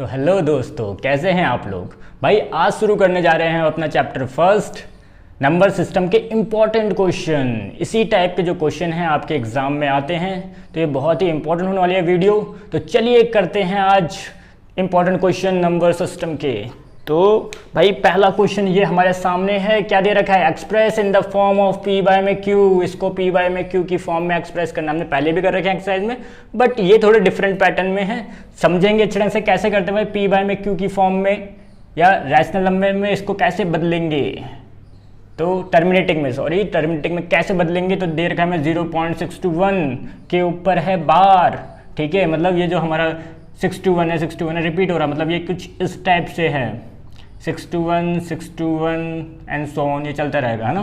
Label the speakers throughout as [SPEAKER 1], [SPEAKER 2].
[SPEAKER 1] तो हेलो दोस्तों, कैसे हैं आप लोग। भाई आज शुरू करने जा रहे हैं अपना चैप्टर फर्स्ट, नंबर सिस्टम के इम्पॉर्टेंट क्वेश्चन। इसी टाइप के जो क्वेश्चन हैं आपके एग्जाम में आते हैं, तो ये बहुत ही इंपॉर्टेंट होने वाली है वीडियो। तो चलिए करते हैं आज इम्पॉर्टेंट क्वेश्चन नंबर सिस्टम के। तो भाई पहला क्वेश्चन ये हमारे सामने है, क्या दे रखा है, express in the form of p by में क्यू। इसको पी बाय में क्यू की फॉर्म में एक्सप्रेस करना हमने पहले भी कर रखे हैं एक्सरसाइज में, बट ये थोड़े डिफरेंट पैटर्न में है। समझेंगे अच्छे ढंग से कैसे करते हैं भाई पी बाय में क्यू की फॉर्म में, या रैशनल नंबर में इसको कैसे बदलेंगे। तो टर्मिनेटिंग में कैसे बदलेंगे। तो दे रखा है हमें 0.621 के ऊपर है बार, ठीक है। मतलब ये जो हमारा 621 है रिपीट हो रहा है, मतलब ये कुछ इस टाइप से है 621 एंड सो ऑन, ये चलता रहेगा, है ना।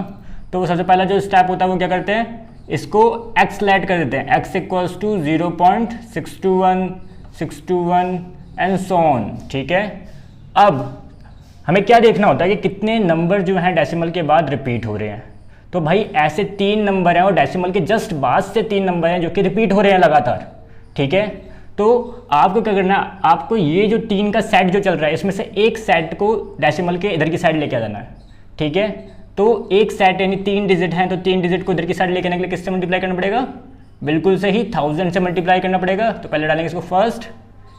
[SPEAKER 1] तो सबसे पहला जो स्टेप होता है वो क्या करते हैं, इसको x लेट कर देते हैं, x equals to 0.621 and so on, ठीक है। अब हमें क्या देखना होता है कि कितने नंबर जो हैं डेसिमल के बाद रिपीट हो रहे हैं। तो भाई ऐसे 3 नंबर हैं और डेसिमल के जस्ट बाद से 3 नंबर हैं जो कि रिपीट हो रहे हैं लगातार, ठीक है। तो आपको क्या करना है, आपको ये जो 3 का सेट जो चल रहा है इसमें से एक सेट को डेसिमल के इधर की साइड लेके आ जाना है, ठीक है। तो एक सेट यानी 3 डिजिट हैं, तो 3 डिजिट को इधर की साइड लेके आने के लिए किससे मल्टीप्लाई करना पड़ेगा, बिल्कुल सही 1000 से मल्टीप्लाई करना पड़ेगा। तो पहले डालेंगे इसको फर्स्ट,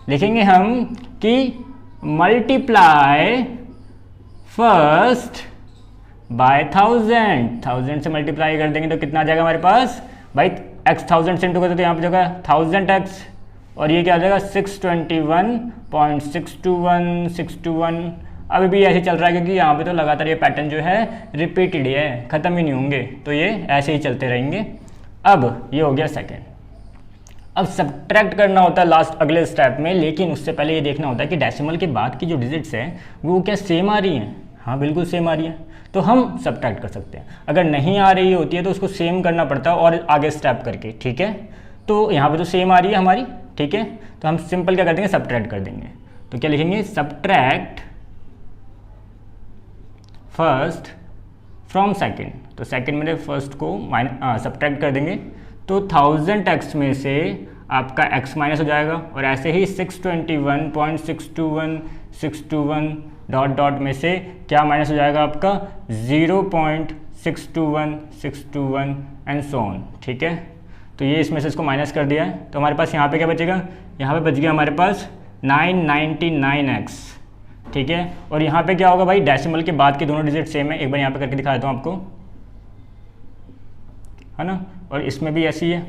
[SPEAKER 1] लिखेंगे हम कि मल्टीप्लाई फर्स्ट बाय 1000 से मल्टीप्लाई कर देंगे तो कितना आ जाएगा हमारे पास भाई, x 1000 से इंटू करते तो यहाँ पे जगह 1000x, और ये क्या आ जाएगा 621.621 अभी भी ऐसे चल रहा है क्योंकि यहाँ पे तो लगातार ये पैटर्न जो है रिपीटेड है, ख़त्म ही नहीं होंगे, तो ये ऐसे ही चलते रहेंगे। अब ये हो गया सेकेंड। अब सब्ट्रैक्ट करना होता है लास्ट अगले स्टेप में, लेकिन उससे पहले ये देखना होता है कि डेसिमल के बाद की जो डिजिट्स हैं वो क्या सेम आ रही हैं। हाँ बिल्कुल सेम आ रही है, तो हम सब्ट्रैक्ट कर सकते हैं। अगर नहीं आ रही होती है तो उसको सेम करना पड़ता है और आगे स्टेप करके, ठीक है। तो यहाँ पे तो सेम आ रही है हमारी, ठीक है। तो हम सिंपल क्या कर देंगे, सब्ट्रैक्ट कर देंगे। तो क्या लिखेंगे, सब्ट्रैक्ट फर्स्ट फ्रॉम सेकेंड। तो सेकेंड में फर्स्ट को सब्ट्रैक्ट कर देंगे, तो 1000x में से आपका x माइनस हो जाएगा, और ऐसे ही 621.621 डॉट डॉट में से क्या माइनस हो जाएगा आपका 0.621 एंड सो ऑन, ठीक है। तो ये इसमें से इसको माइनस कर दिया है, तो हमारे पास यहाँ पे क्या बचेगा, यहाँ पे बच गया हमारे पास 999x, ठीक है। और यहाँ पे क्या होगा भाई, डेसिमल के बाद के दोनों डिजिट सेम है, एक बार यहाँ पे करके दिखा देता हूँ आपको, है ना। और इसमें भी ऐसी है,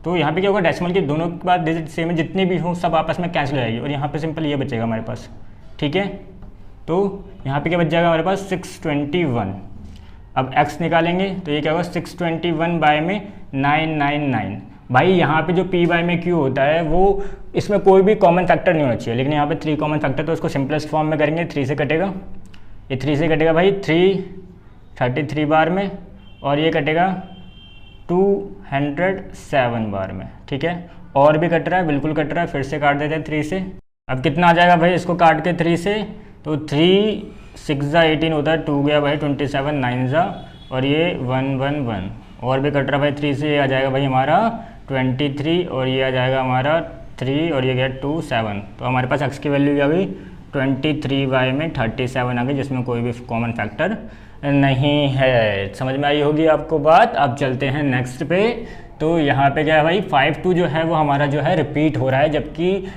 [SPEAKER 1] तो यहाँ पे क्या होगा, डेसिमल के दोनों के बाद डिजिट सेम है, जितनी भी हो सब आपस में कैंसिल हो जाएगी, और यहाँ पे सिंपल ये बचेगा हमारे पास, ठीक है। तो यहाँ पे क्या बच जाएगा हमारे पास 621। अब x निकालेंगे तो ये क्या होगा 621 बाय में 999। भाई यहाँ पे जो p बाय में q होता है वो इसमें कोई भी कॉमन फैक्टर नहीं होना चाहिए, लेकिन यहाँ पे 3 कॉमन फैक्टर, तो इसको सिंपलेस्ट फॉर्म में करेंगे, 3 से कटेगा, ये 3 से कटेगा भाई 333 बार में, और ये कटेगा 207 बार में, ठीक है। और भी कट रहा है, बिल्कुल कट रहा है, फिर से काट देते हैं 3 से। अब कितना आ जाएगा भाई इसको काट के 3 से, तो 3 6 जा 18 होता है, 2 गया भाई 27, 9 जा, और ये 111, और भी कट रहा भाई 3 से, ये आ जाएगा भाई हमारा 23, और ये आ जाएगा हमारा 3, और ये गया 27। तो हमारे पास x की वैल्यू आ गई 23 बाय में 37 आ गई, जिसमें कोई भी कॉमन फैक्टर नहीं है। समझ में आई होगी आपको बात। अब चलते हैं नेक्स्ट पे। तो यहाँ पे क्या है भाई, 52 जो है वो हमारा जो है रिपीट हो रहा है, जबकि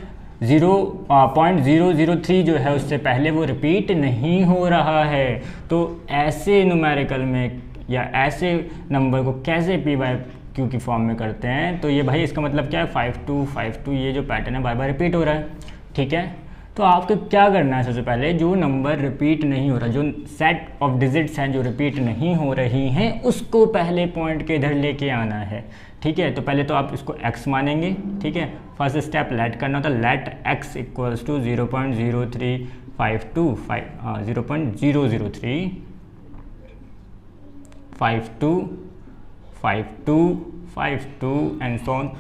[SPEAKER 1] 0.003 जो है उससे पहले वो रिपीट नहीं हो रहा है। तो ऐसे न्यूमेरिकल में या ऐसे नंबर को कैसे पी बाय क्यू की फॉर्म में करते हैं। तो ये भाई इसका मतलब क्या है, 52 ये जो पैटर्न है बार बार रिपीट हो रहा है, ठीक है। तो आपको क्या करना है, सबसे पहले जो नंबर रिपीट नहीं हो रहा, जो सेट ऑफ डिजिट्स हैं जो रिपीट नहीं हो रही हैं, उसको पहले पॉइंट के इधर लेके आना है, ठीक है। तो पहले तो आप इसको x मानेंगे, ठीक है। फर्स्ट स्टेप लेट करना होता है, let x equals to 0.03552 and so on,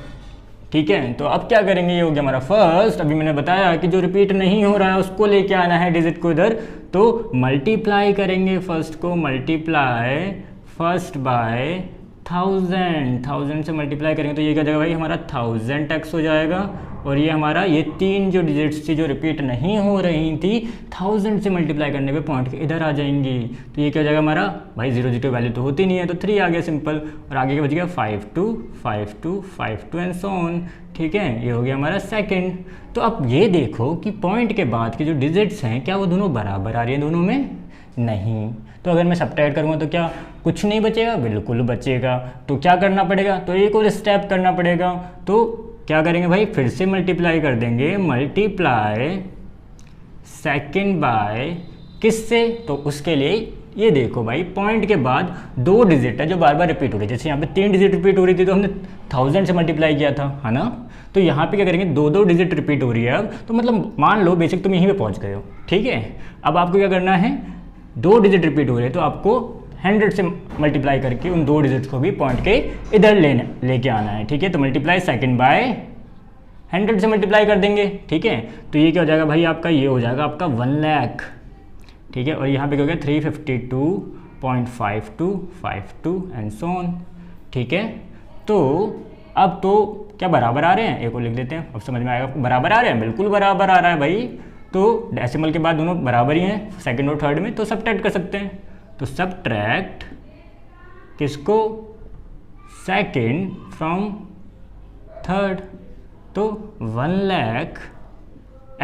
[SPEAKER 1] ठीक है। तो अब क्या करेंगे, ये हो गया हमारा फर्स्ट। अभी मैंने बताया कि जो रिपीट नहीं हो रहा है उसको लेके आना है डिजिट को इधर, तो मल्टीप्लाई करेंगे फर्स्ट को, मल्टीप्लाई फर्स्ट बाय 1000 से मल्टीप्लाई करेंगे तो ये क्या जाएगा भाई हमारा 1000x हो जाएगा। और ये हमारा ये 3 जो डिजिट्स थी जो रिपीट नहीं हो रही थी 1000 से मल्टीप्लाई करने पे पॉइंट के इधर आ जाएंगी। तो ये क्या हो जाएगा हमारा भाई 0 0 वैल्यू तो होती नहीं है तो 3 आ गया सिंपल। और आगे क्या बच गया 5 2 5 2 5 2 एंड सो ऑन। ठीक है, ये हो गया हमारा सेकंड। तो अब ये देखो कि पॉइंट के बाद के जो डिजिट्स हैं क्या वो दोनों बराबर आ रही हैं दोनों में? नहीं। तो अगर मैं सब्ट्रैक्ट करूँगा तो क्या कुछ नहीं बचेगा? बिल्कुल बचेगा। तो क्या करना पड़ेगा? तो एक और स्टेप करना पड़ेगा। तो क्या करेंगे भाई, फिर से मल्टीप्लाई कर देंगे। मल्टीप्लाई सेकंड बाय किससे? तो उसके लिए ये देखो भाई पॉइंट के बाद 2 डिजिट है जो बार बार रिपीट हो रही है। जैसे यहाँ पे 3 डिजिट रिपीट हो रही थी तो हमने 1000 से मल्टीप्लाई किया था, है ना? तो यहाँ पे क्या करेंगे 2 डिजिट रिपीट हो रही है अब। तो मतलब मान लो बेसिक तुम यहीं पे पहुँच गए हो। ठीक है, अब आपको क्या करना है, 2 डिजिट रिपीट हो रहे हैं तो आपको 100 से मल्टीप्लाई करके उन 2 डिजिट्स को भी पॉइंट के इधर लेके आना है। ठीक है, तो मल्टीप्लाई सेकंड बाय 100 से मल्टीप्लाई कर देंगे। ठीक है, तो ये क्या हो जाएगा भाई आपका, ये हो जाएगा आपका 1 लाख। ठीक है, और यहाँ पे क्या हो गया 352.5252 एंड सो ऑन। ठीक है, तो अब तो क्या बराबर आ रहे हैं? एक और लिख देते हैं, अब समझ में आएगा। बराबर आ रहे हैं, बिल्कुल बराबर आ रहा है भाई। तो डेसिमल के बाद दोनों बराबर ही हैं सेकंड और थर्ड में, तो सब्ट्रैक्ट कर सकते हैं। तो सब्ट्रैक्ट किसको? Second from third. तो 1 लाख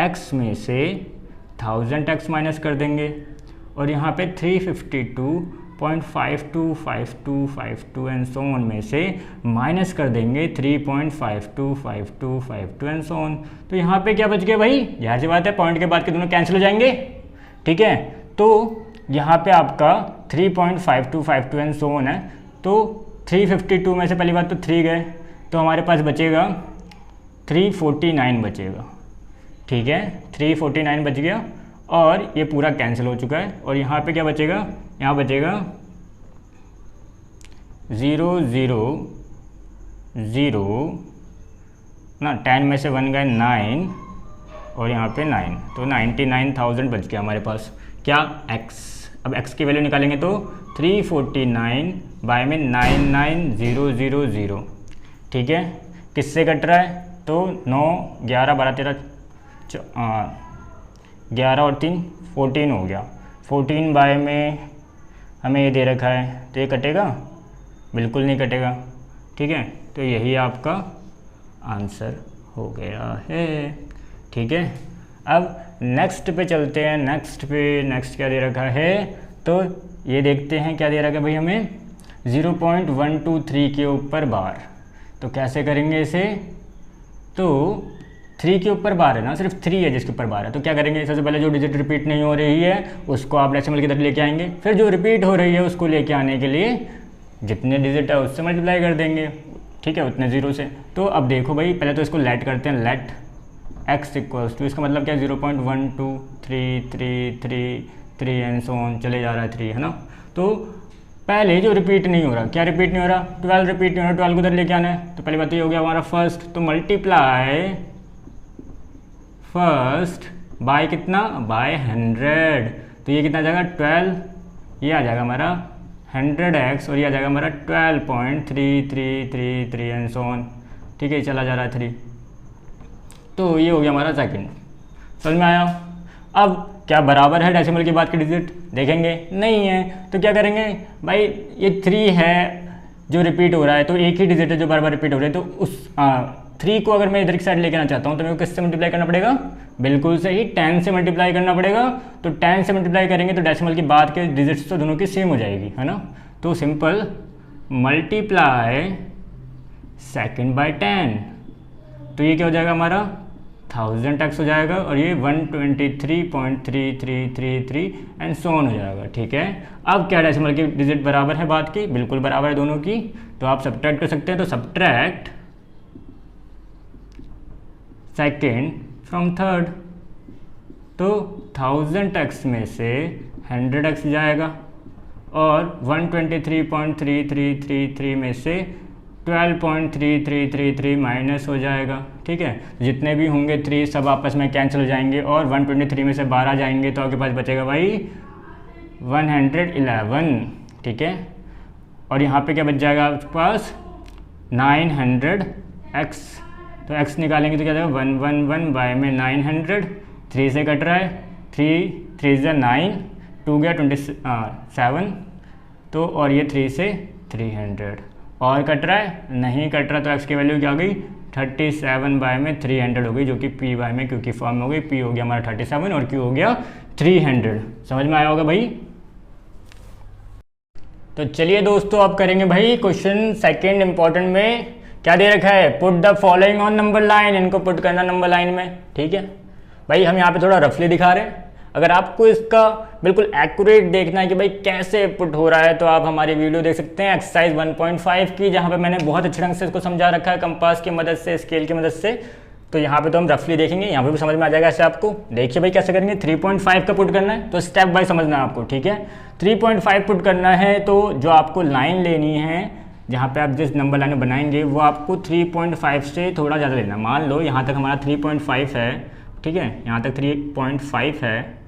[SPEAKER 1] x में से 1000x माइनस कर देंगे और यहाँ पे 352.525252 एंड सो ऑन में से माइनस कर देंगे 3.525252 एंड सो ऑन। तो यहाँ पे क्या बच गया भाई, यार सी बात है पॉइंट के बाद के दोनों कैंसिल हो जाएंगे। ठीक है, तो यहाँ पे आपका 3.5252 एंड सो ऑन है। तो 352 में से पहली बात तो 3 गए तो हमारे पास बचेगा 349 बचेगा। ठीक है, 349 बच गया और ये पूरा कैंसिल हो चुका है। और यहाँ पे क्या बचेगा, यहाँ बचेगा 0 0 0 ना, 10 में से 1 गए 9 और यहाँ पे 9, तो 99,000 बच गया हमारे पास। क्या? x। अब x की वैल्यू निकालेंगे तो 349 बाय में 99000। ठीक है, किससे कट रहा है? तो 9 11 12 13 11 और 3 14 हो गया। 14 बाय में हमें ये दे रखा है तो ये कटेगा? बिल्कुल नहीं कटेगा। ठीक है, तो यही आपका आंसर हो गया है। ठीक है, अब नेक्स्ट पे चलते हैं। नेक्स्ट क्या दे रखा है, तो ये देखते हैं क्या दे रखा है भाई हमें 0.123 के ऊपर बार। तो कैसे करेंगे इसे? तो 3 के ऊपर बार है ना, सिर्फ 3 है जिसके ऊपर बार है। तो क्या करेंगे, सबसे पहले जो डिजिट रिपीट नहीं हो रही है उसको आप डेसिमल की तरफ लेके आएंगे। फिर जो रिपीट हो रही है उसको लेके आने के लिए जितने डिजिट है उससे मल्टीप्लाई कर देंगे। ठीक है, उतने 0 से। तो अब देखो भाई पहले तो इसको लेट करते हैं। लेट x इक्वल्स टू, इसका मतलब क्या 0.12333 एंड सो ऑन चले जा रहा है 3, है ना। तो पहले जो रिपीट नहीं हो रहा, क्या रिपीट नहीं हो रहा? 12 रिपीट नहीं हो रहा, 12 को उधर लेके आना है। तो पहली बात तो ये हो गया हमारा फर्स्ट। तो मल्टीप्लाई फर्स्ट बाय कितना? बाय 100। तो ये कितना आ जाएगा 12, ये आ जाएगा हमारा 100x और ये आ जाएगा हमारा 12.3333 एंड सो ऑन। ठीक है, चला जा रहा है 3। तो ये हो गया हमारा सेकंड। समझ में आया? अब क्या बराबर है डेसिमल के बाद के डिजिट? देखेंगे नहीं है। तो क्या करेंगे भाई, ये 3 है जो रिपीट हो रहा है तो एक ही डिजिट है जो बार बार रिपीट हो रहा है। तो उस 3 को अगर मैं इधर की साइड लेके आना चाहता हूँ तो मेरे को किससे मल्टीप्लाई करना पड़ेगा? बिल्कुल सही, 10 से मल्टीप्लाई करना पड़ेगा। तो 10 से मल्टीप्लाई करेंगे तो डेसिमल के बाद के डिजिट्स तो दोनों की सेम हो जाएगी, है ना। तो सिंपल मल्टीप्लाई सेकंड बाय 10। तो ये क्या हो जाएगा हमारा 1000x हो जाएगा और ये 123.3333 एंड सो ऑन हो जाएगा। ठीक है, अब क्या डेसिमल की डिजिट बराबर है बाद की? बिल्कुल बराबर है दोनों की। तो आप सब्ट्रैक्ट कर सकते हैं। तो सब्ट्रैक्ट सेकेंड फ्रॉम थर्ड। तो 1000x में से 100x जाएगा और 123.3333 में से 12.3333 माइनस हो जाएगा। ठीक है, जितने भी होंगे 3 सब आपस में कैंसिल हो जाएंगे और 123 में से 12 जाएंगे तो आपके पास बचेगा भाई 111। ठीक है, और यहाँ पे क्या बच जाएगा आपके पास 900x, तो x निकालेंगे तो क्या जाएगा 111 बाय में 900, 3 से कट रहा है, 3 से 9, 2 गया 27, तो और ये 3 से 300 और कट रहा है, नहीं कट रहा, तो x की वैल्यू क्या हो गई 37 बाय में 300 हो गई, जो कि p बाय में q की फॉर्म में हो गई। p हो गया हमारा 37 और q हो गया 300। समझ में आया होगा भाई। तो चलिए दोस्तों अब करेंगे भाई क्वेश्चन सेकंड इंपॉर्टेंट में। क्या दे रखा है, put the following on number line, इनको पुट करना नंबर लाइन में। ठीक है भाई, हम यहाँ पे थोड़ा रफली दिखा रहे हैं। अगर आपको इसका बिल्कुल एक्यूरेट देखना है कि भाई कैसे पुट हो रहा है, तो आप हमारी वीडियो देख सकते हैं एक्सरसाइज 1.5 की, जहाँ पे मैंने बहुत अच्छे ढंग से इसको समझा रखा है कंपास की मदद से, स्केल की मदद से। तो यहाँ पे तो हम रफली देखेंगे, यहाँ पे भी समझ में आ जाएगा ऐसे आपको। देखिए भाई कैसे करेंगे, 3.5 का पुट करना है तो स्टेप बाय समझना है आपको। ठीक है, 3.5 पुट करना है तो जो आपको लाइन लेनी है, जहाँ पे आप जिस नंबर लाइन बनाएंगे वो आपको 3.5 से थोड़ा ज़्यादा लेना। मान लो यहाँ तक हमारा 3.5 है, ठीक है, यहाँ तक 3.5 है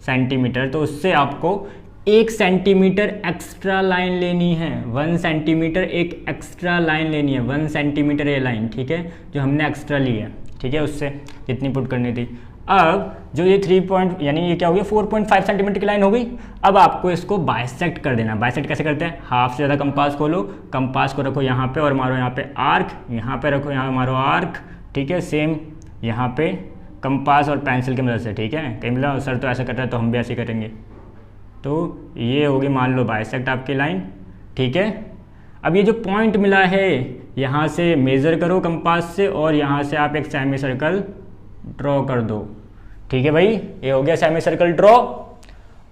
[SPEAKER 1] सेंटीमीटर, तो उससे आपको 1 सेंटीमीटर एक्स्ट्रा लाइन लेनी है। 1 सेंटीमीटर एक एक्स्ट्रा लाइन लेनी है, 1 सेंटीमीटर ये लाइन, ठीक है, जो हमने एक्स्ट्रा ली है। ठीक है, उससे जितनी पुट करनी थी। अब जो ये 3 यानी ये क्या हो गया 4.5 सेंटीमीटर की लाइन हो गई। अब आपको इसको बाइसेक्ट कर देना। बाइसेक्ट कैसे करते हैं, हाफ से ज़्यादा कंपास खोलो, कंपास को रखो यहाँ पे और मारो यहाँ पे आर्क, यहाँ पे रखो, यहाँ मारो आर्क। ठीक है, सेम यहाँ पे कंपास और पेंसिल की मदद से। ठीक है, कहीं मिला सर तो ऐसा कर रहा है तो हम भी ऐसे करेंगे। तो ये होगी मान लो बाइसेक्ट आपकी लाइन। ठीक है, अब ये जो पॉइंट मिला है यहाँ से मेज़र करो कंपास से और यहाँ से आप एक सेमी सर्कल ड्रॉ कर दो। ठीक है भाई, ये हो गया सेमी सर्कल ड्रॉ।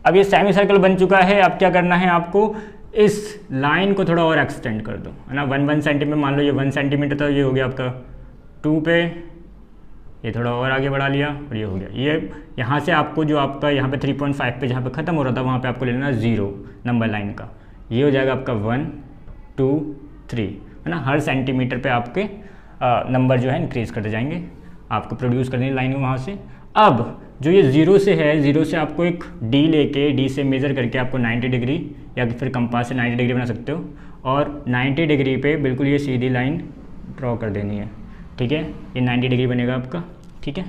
[SPEAKER 1] अब ये सेमी सर्कल बन चुका है। अब क्या करना है आपको, इस लाइन को थोड़ा और एक्सटेंड कर दो, है ना। 1 सेंटीमीटर, मान लो ये 1 सेंटीमीटर था, ये हो गया आपका 2 पे, ये थोड़ा और आगे बढ़ा लिया और ये हो गया। ये यहाँ से आपको जो आपका यहाँ पे 3.5 पे जहाँ पे ख़त्म हो रहा था वहाँ पे आपको लेना 0 नंबर लाइन का। ये हो जाएगा आपका 1 2 3, है ना। हर सेंटीमीटर पे आपके नंबर जो है इंक्रीज़ करते जाएंगे, आपको प्रोड्यूस करनी लाइन वहाँ से। अब जो ये 0 से है, 0 से आपको एक D लेके, D से मेज़र करके आपको 90 डिग्री या फिर कंपास से 90 डिग्री बना सकते हो और 90 डिग्री पे बिल्कुल ये सीधी लाइन ड्रॉ कर देनी है। ठीक है, ये 90 डिग्री बनेगा आपका। ठीक है,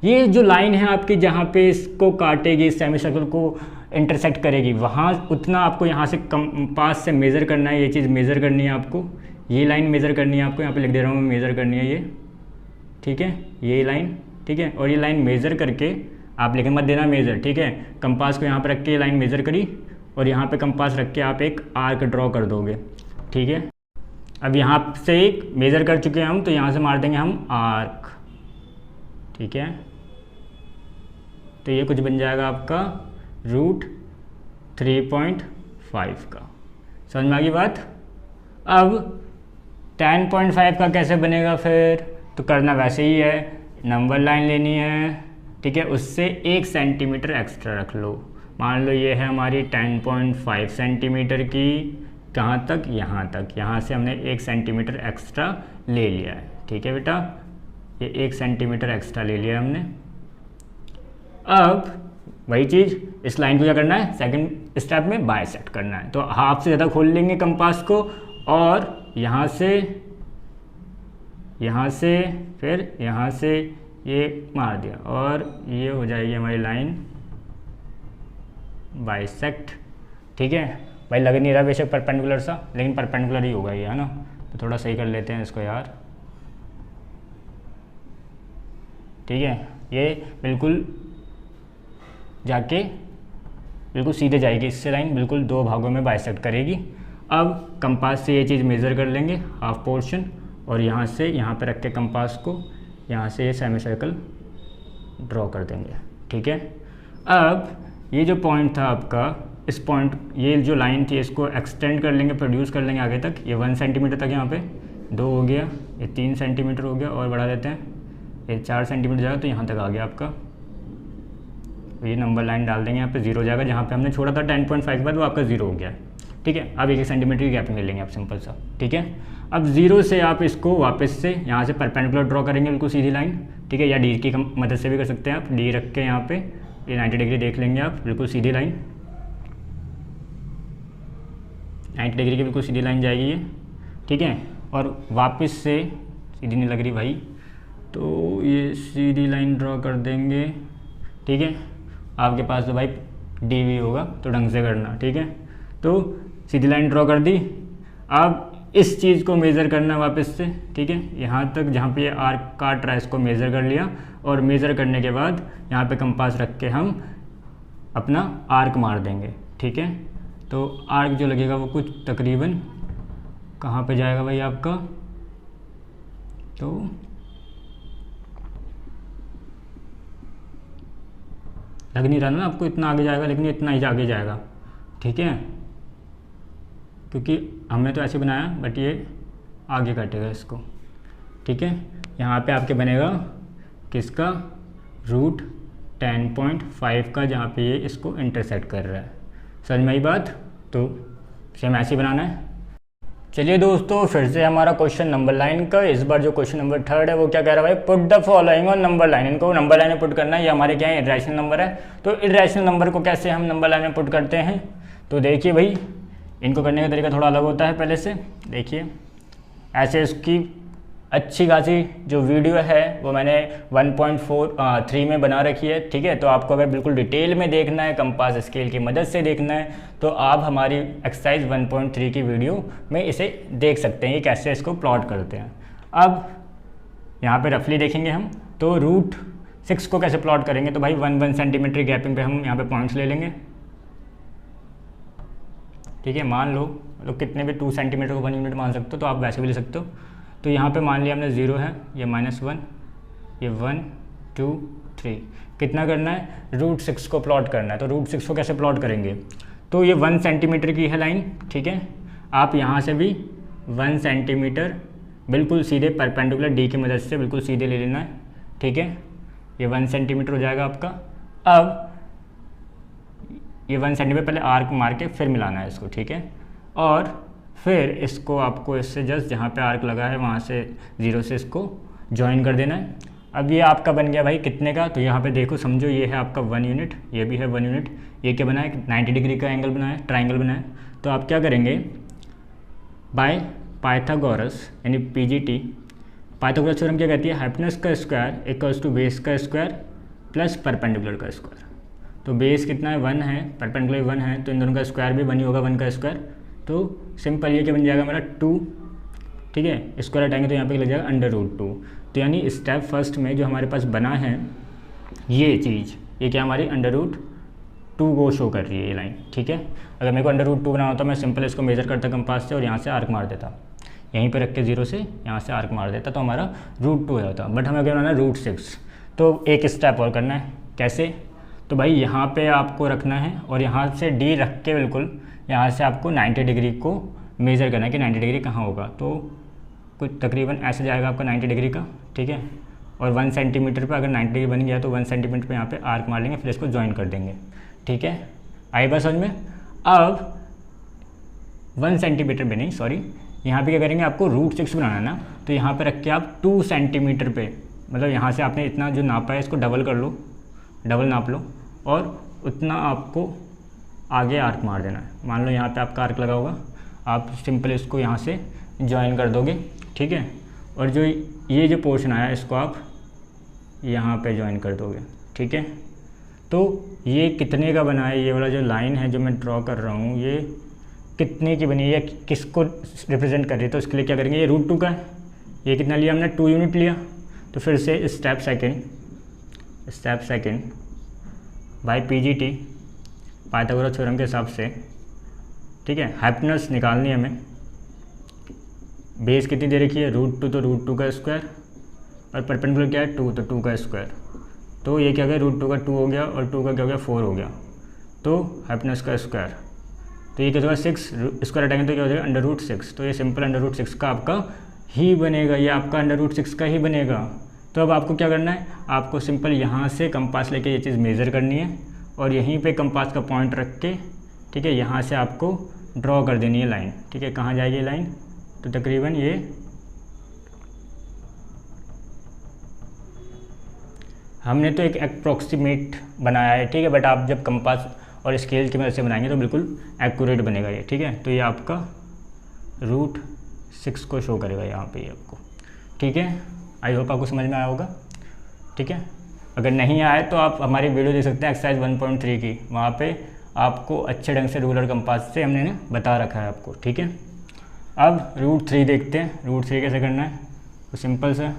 [SPEAKER 1] ये जो लाइन है आपकी जहाँ पे इसको काटेगी, इस सेमी सर्कल को इंटरसेक्ट करेगी, वहाँ उतना आपको यहाँ से कंपास से मेज़र करना है। ये चीज़ मेज़र करनी है आपको, ये लाइन मेज़र करनी है आपको, यहाँ पे लिख दे रहा हूँ मैं, मेज़र करनी है ये। ठीक है, ये लाइन, ठीक है, और ये लाइन मेज़र करके आप लेकिन मत देना मेज़र। ठीक है, कंपास को यहाँ पर रख के ये लाइन मेज़र करी और यहाँ पे कंपास रख के आप एक आर्क ड्रॉ कर दोगे। ठीक है, अब यहाँ से एक मेज़र कर चुके हैं हम, तो यहाँ से मार देंगे हम आर्क। ठीक है, तो ये कुछ बन जाएगा आपका √3.5 का। समझ में आ गई बात। अब 10.5 का कैसे बनेगा फिर, तो करना वैसे ही है, नंबर लाइन लेनी है। ठीक है, उससे 1 सेंटीमीटर एक्स्ट्रा रख लो। मान लो ये है हमारी 10.5 सेंटीमीटर की, कहाँ तक, यहाँ तक। यहाँ से हमने 1 सेंटीमीटर एक्स्ट्रा ले लिया है। ठीक है बेटा, ये 1 सेंटीमीटर एक्स्ट्रा ले लिया हमने। अब वही चीज़ इस लाइन को क्या करना है, सेकंड स्टेप में बाइसेक्ट करना है। तो हाफ से ज़्यादा खोल लेंगे कंपास को और यहाँ से फिर यहाँ से ये मार दिया और ये हो जाएगी हमारी लाइन बाइसेक्ट। ठीक है भाई, लग नहीं रहा बेशक परपेंडिकुलर सा, लेकिन परपेंडिकुलर ही होगा ये, है ना। तो थोड़ा सही कर लेते हैं इसको यार। ठीक है, ये बिल्कुल जाके बिल्कुल सीधे जाएगी, इससे लाइन बिल्कुल 2 भागों में बाइसेक्ट करेगी। अब कंपास से ये चीज़ मेज़र कर लेंगे, हाफ पोर्शन, और यहाँ से यहाँ पे रख के कंपास को यहाँ से ये सेमी सर्कल ड्रॉ कर देंगे। ठीक है, अब ये जो पॉइंट था आपका, इस पॉइंट, ये जो लाइन थी इसको एक्सटेंड कर लेंगे, प्रोड्यूस कर लेंगे आगे तक। ये 1 सेंटीमीटर तक, यहाँ पे 2 हो गया, ये 3 सेंटीमीटर हो गया और बढ़ा देते हैं, ये 4 सेंटीमीटर जाएगा तो यहाँ तक आ गया आपका। ये नंबर लाइन डाल देंगे, यहाँ पे 0 हो जाएगा, जहाँ पे हमने छोड़ा था 10.5 के बाद वो आपका 0 हो गया। ठीक है, अब 1 सेंटीमीटर की गैपिंग ले लेंगे आप, सिंपल सा। ठीक है, अब 0 से आप इसको वापस से यहाँ से परपेंडिकुलर ड्रॉ करेंगे, बिल्कुल सीधी लाइन। ठीक है, या डी की मदद से भी कर सकते हैं आप, डी रख के यहाँ पे ये 90 डिग्री देख लेंगे आप, बिल्कुल सीधी लाइन। 90 डिग्री की बिल्कुल सीधी लाइन जाएगी ये, ठीक है। और वापस से सीधी नहीं लग रही भाई, तो ये सीधी लाइन ड्रॉ कर देंगे, ठीक है। आपके पास तो भाई डीवी होगा तो ढंग से करना, ठीक है। तो सीधी लाइन ड्रॉ कर दी। अब इस चीज़ को मेज़र करना वापस से, ठीक है। यहाँ तक जहाँ पे ये आर्क काट रहा है इसको मेज़र कर लिया, और मेज़र करने के बाद यहाँ पे कंपास रख के हम अपना आर्क मार देंगे, ठीक है। तो आर्क जो लगेगा वो कुछ तकरीबन कहाँ पे जाएगा भाई आपका, तो लग नहीं रहा ना आपको इतना आगे जाएगा, लेकिन इतना ही आगे जाएगा, ठीक है। क्योंकि हमने तो ऐसे बनाया, बट ये आगे काटेगा इसको, ठीक है। यहाँ पे आपके बनेगा किसका, रूट 10.5 का, जहाँ पे ये इसको इंटरसेक्ट कर रहा है। समझ में आई बात? तो सेम ऐसे ही बनाना है। चलिए दोस्तों, फिर से हमारा क्वेश्चन नंबर लाइन का। इस बार जो क्वेश्चन नंबर 3 है वो क्या कह रहा है भाई, put the following on number line. इनको नंबर लाइन में पुट करना है। ये हमारे क्या है, इरेशनल नंबर है। तो इरेशनल नंबर को कैसे हम नंबर लाइन में पुट करते हैं, तो देखिए भाई, इनको करने का तरीका थोड़ा अलग होता है। पहले से देखिए, ऐसे इसकी अच्छी खासी जो वीडियो है वो मैंने 1.3 में बना रखी है, ठीक है। तो आपको अगर बिल्कुल डिटेल में देखना है, कंपास स्केल की मदद से देखना है, तो आप हमारी एक्सरसाइज 1.3 की वीडियो में इसे देख सकते हैं, ये कैसे इसको प्लॉट करते हैं। अब यहाँ पे रफली देखेंगे हम, तो रूट 6 को कैसे प्लॉट करेंगे, तो भाई 1 सेंटीमीटर गैपिंग पे हम यहाँ पे पॉइंट्स ले लेंगे, ठीक है। मान लो मतलब कितने भी 2 सेंटीमीटर को 1 यूनिट मान सकते हो, तो आप वैसे भी ले सकते हो। तो यहाँ पे मान लिया हमने 0 है, ये -1, ये 1 2 3, कितना करना है, रूट 6 को प्लॉट करना है। तो रूट 6 को कैसे प्लॉट करेंगे, तो ये 1 सेंटीमीटर की है लाइन, ठीक है। आप यहाँ से भी 1 सेंटीमीटर बिल्कुल सीधे परपेंडिकुलर डी की मदद से बिल्कुल सीधे ले लेना है, ठीक है। ये 1 सेंटीमीटर हो जाएगा आपका। अब ये 1 सेंटीमीटर पहले आर्क मार के फिर मिलाना है इसको, ठीक है। और फिर इसको आपको इससे जस्ट जहाँ पे आर्क लगा है वहाँ से 0 से इसको ज्वाइन कर देना है। अब ये आपका बन गया भाई कितने का, तो यहाँ पे देखो, समझो ये है आपका 1 यूनिट, ये भी है 1 यूनिट। ये क्या बना है, 90 डिग्री का एंगल बना है, ट्राइंगल बना है। तो आप क्या करेंगे, बाय पाइथागोरस यानी PGT, पाइथागोरस थ्योरम क्या कहती है, हाइपोटेनस का स्क्वायर इक्वल्स टू बेस का स्क्वायर प्लस परपेंडिकुलर का स्क्वायर। तो बेस कितना है, 1 है, परपेंडिकुलर 1 है, तो इन दोनों का स्क्वायर भी 1 ही होगा, 1 का स्क्वायर। तो सिंपल ये क्या बन जाएगा हमारा 2, ठीक है। स्क्वायर हटाएंगे तो यहाँ पे लग जाएगा √2। तो यानी स्टेप फर्स्ट में जो हमारे पास बना है ये चीज़, ये क्या हमारी √2 को शो कर रही है ये लाइन, ठीक है। अगर मेरे को √2 बनाना होता मैं सिंपल इसको मेजर करता कंपास से और यहाँ से आर्क मार देता, यहीं पे रख के 0 से यहाँ से आर्क मार देता, तो हमारा √2 हो जाता। बट हमें क्या बनाना है, √6। तो एक स्टेप और करना है, कैसे, तो भाई यहाँ पे आपको रखना है और यहाँ से डी रख के बिल्कुल यहाँ से आपको 90 डिग्री को मेज़र करना है कि 90 डिग्री कहाँ होगा। तो कुछ तकरीबन ऐसे जाएगा आपका 90 डिग्री का, ठीक है। और 1 सेंटीमीटर पे अगर 90 डिग्री बन गया तो 1 सेंटीमीटर पे यहाँ पे आर्क मार लेंगे, फिर इसको ज्वाइन कर देंगे, ठीक है। आई बात समझ में। अब 1 सेंटीमीटर पे नहीं, सॉरी, यहाँ पे क्या करेंगे, आपको √6 बनाना है ना, तो यहाँ पे रख के आप 2 सेंटीमीटर पे, मतलब यहाँ से आपने इतना जो नापा है इसको डबल कर लो, डबल नाप लो, और उतना आपको आगे आर्क मार देना है। मान लो यहाँ पे आपका आर्क लगा होगा, आप सिंपल इसको यहाँ से ज्वाइन कर दोगे, ठीक है। और जो ये जो पोर्शन आया इसको आप यहाँ पे ज्वाइन कर दोगे, ठीक है। तो ये कितने का बना है, ये वाला जो लाइन है जो मैं ड्रॉ कर रहा हूँ, ये कितने की बनी है, किसको रिप्रेजेंट कर रही है, तो इसके लिए क्या करेंगे, ये √2 का है, ये कितना लिया हमने, 2 यूनिट लिया। तो फिर से step second by PGT, Pythagoras theorem के हिसाब से, ठीक है। हाइपोटेनस निकालनी है हमें, बेस कितनी दे रखी है, √2, तो √2 का स्क्वायर, और परपेंडिकुलर क्या है, 2, तो 2 का स्क्वायर। तो ये क्या हो गया, √2 का 2 हो गया, और 2 का क्या हो गया, 4 हो गया। तो हाइपोटेनस का स्क्वायर, तो ये क्या होगा, 6, स्क्वायर हटाएंगे तो क्या हो जाएगा, √6। तो ये सिंपल √6 का आपका ही बनेगा, ये आपका √6 का ही बनेगा। तो अब आपको क्या करना है, आपको सिंपल यहाँ से कंपास लेके ये चीज़ मेज़र करनी है, और यहीं पे कंपास का पॉइंट रख के, ठीक है, यहाँ से आपको ड्रॉ कर देनी है लाइन, ठीक है। कहाँ जाएगी लाइन, तो तकरीबन ये हमने तो एक अप्रोक्सीमेट बनाया है, ठीक है। बट आप जब कंपास और स्केल की मदद से बनाएंगे तो बिल्कुल एक्यूरेट बनेगा ये, ठीक है। तो ये आपका √6 को शो करेगा यहाँ पे आपको, ठीक है। आई होप आपको समझ में आया होगा, ठीक है। अगर नहीं आए तो आप हमारी वीडियो देख सकते हैं एक्सरसाइज 1.3 की, वहाँ पे आपको अच्छे ढंग से रूलर कंपास से हमने बता रखा है आपको, ठीक है। अब √3 देखते हैं, √3 कैसे करना है। तो सिंपल सा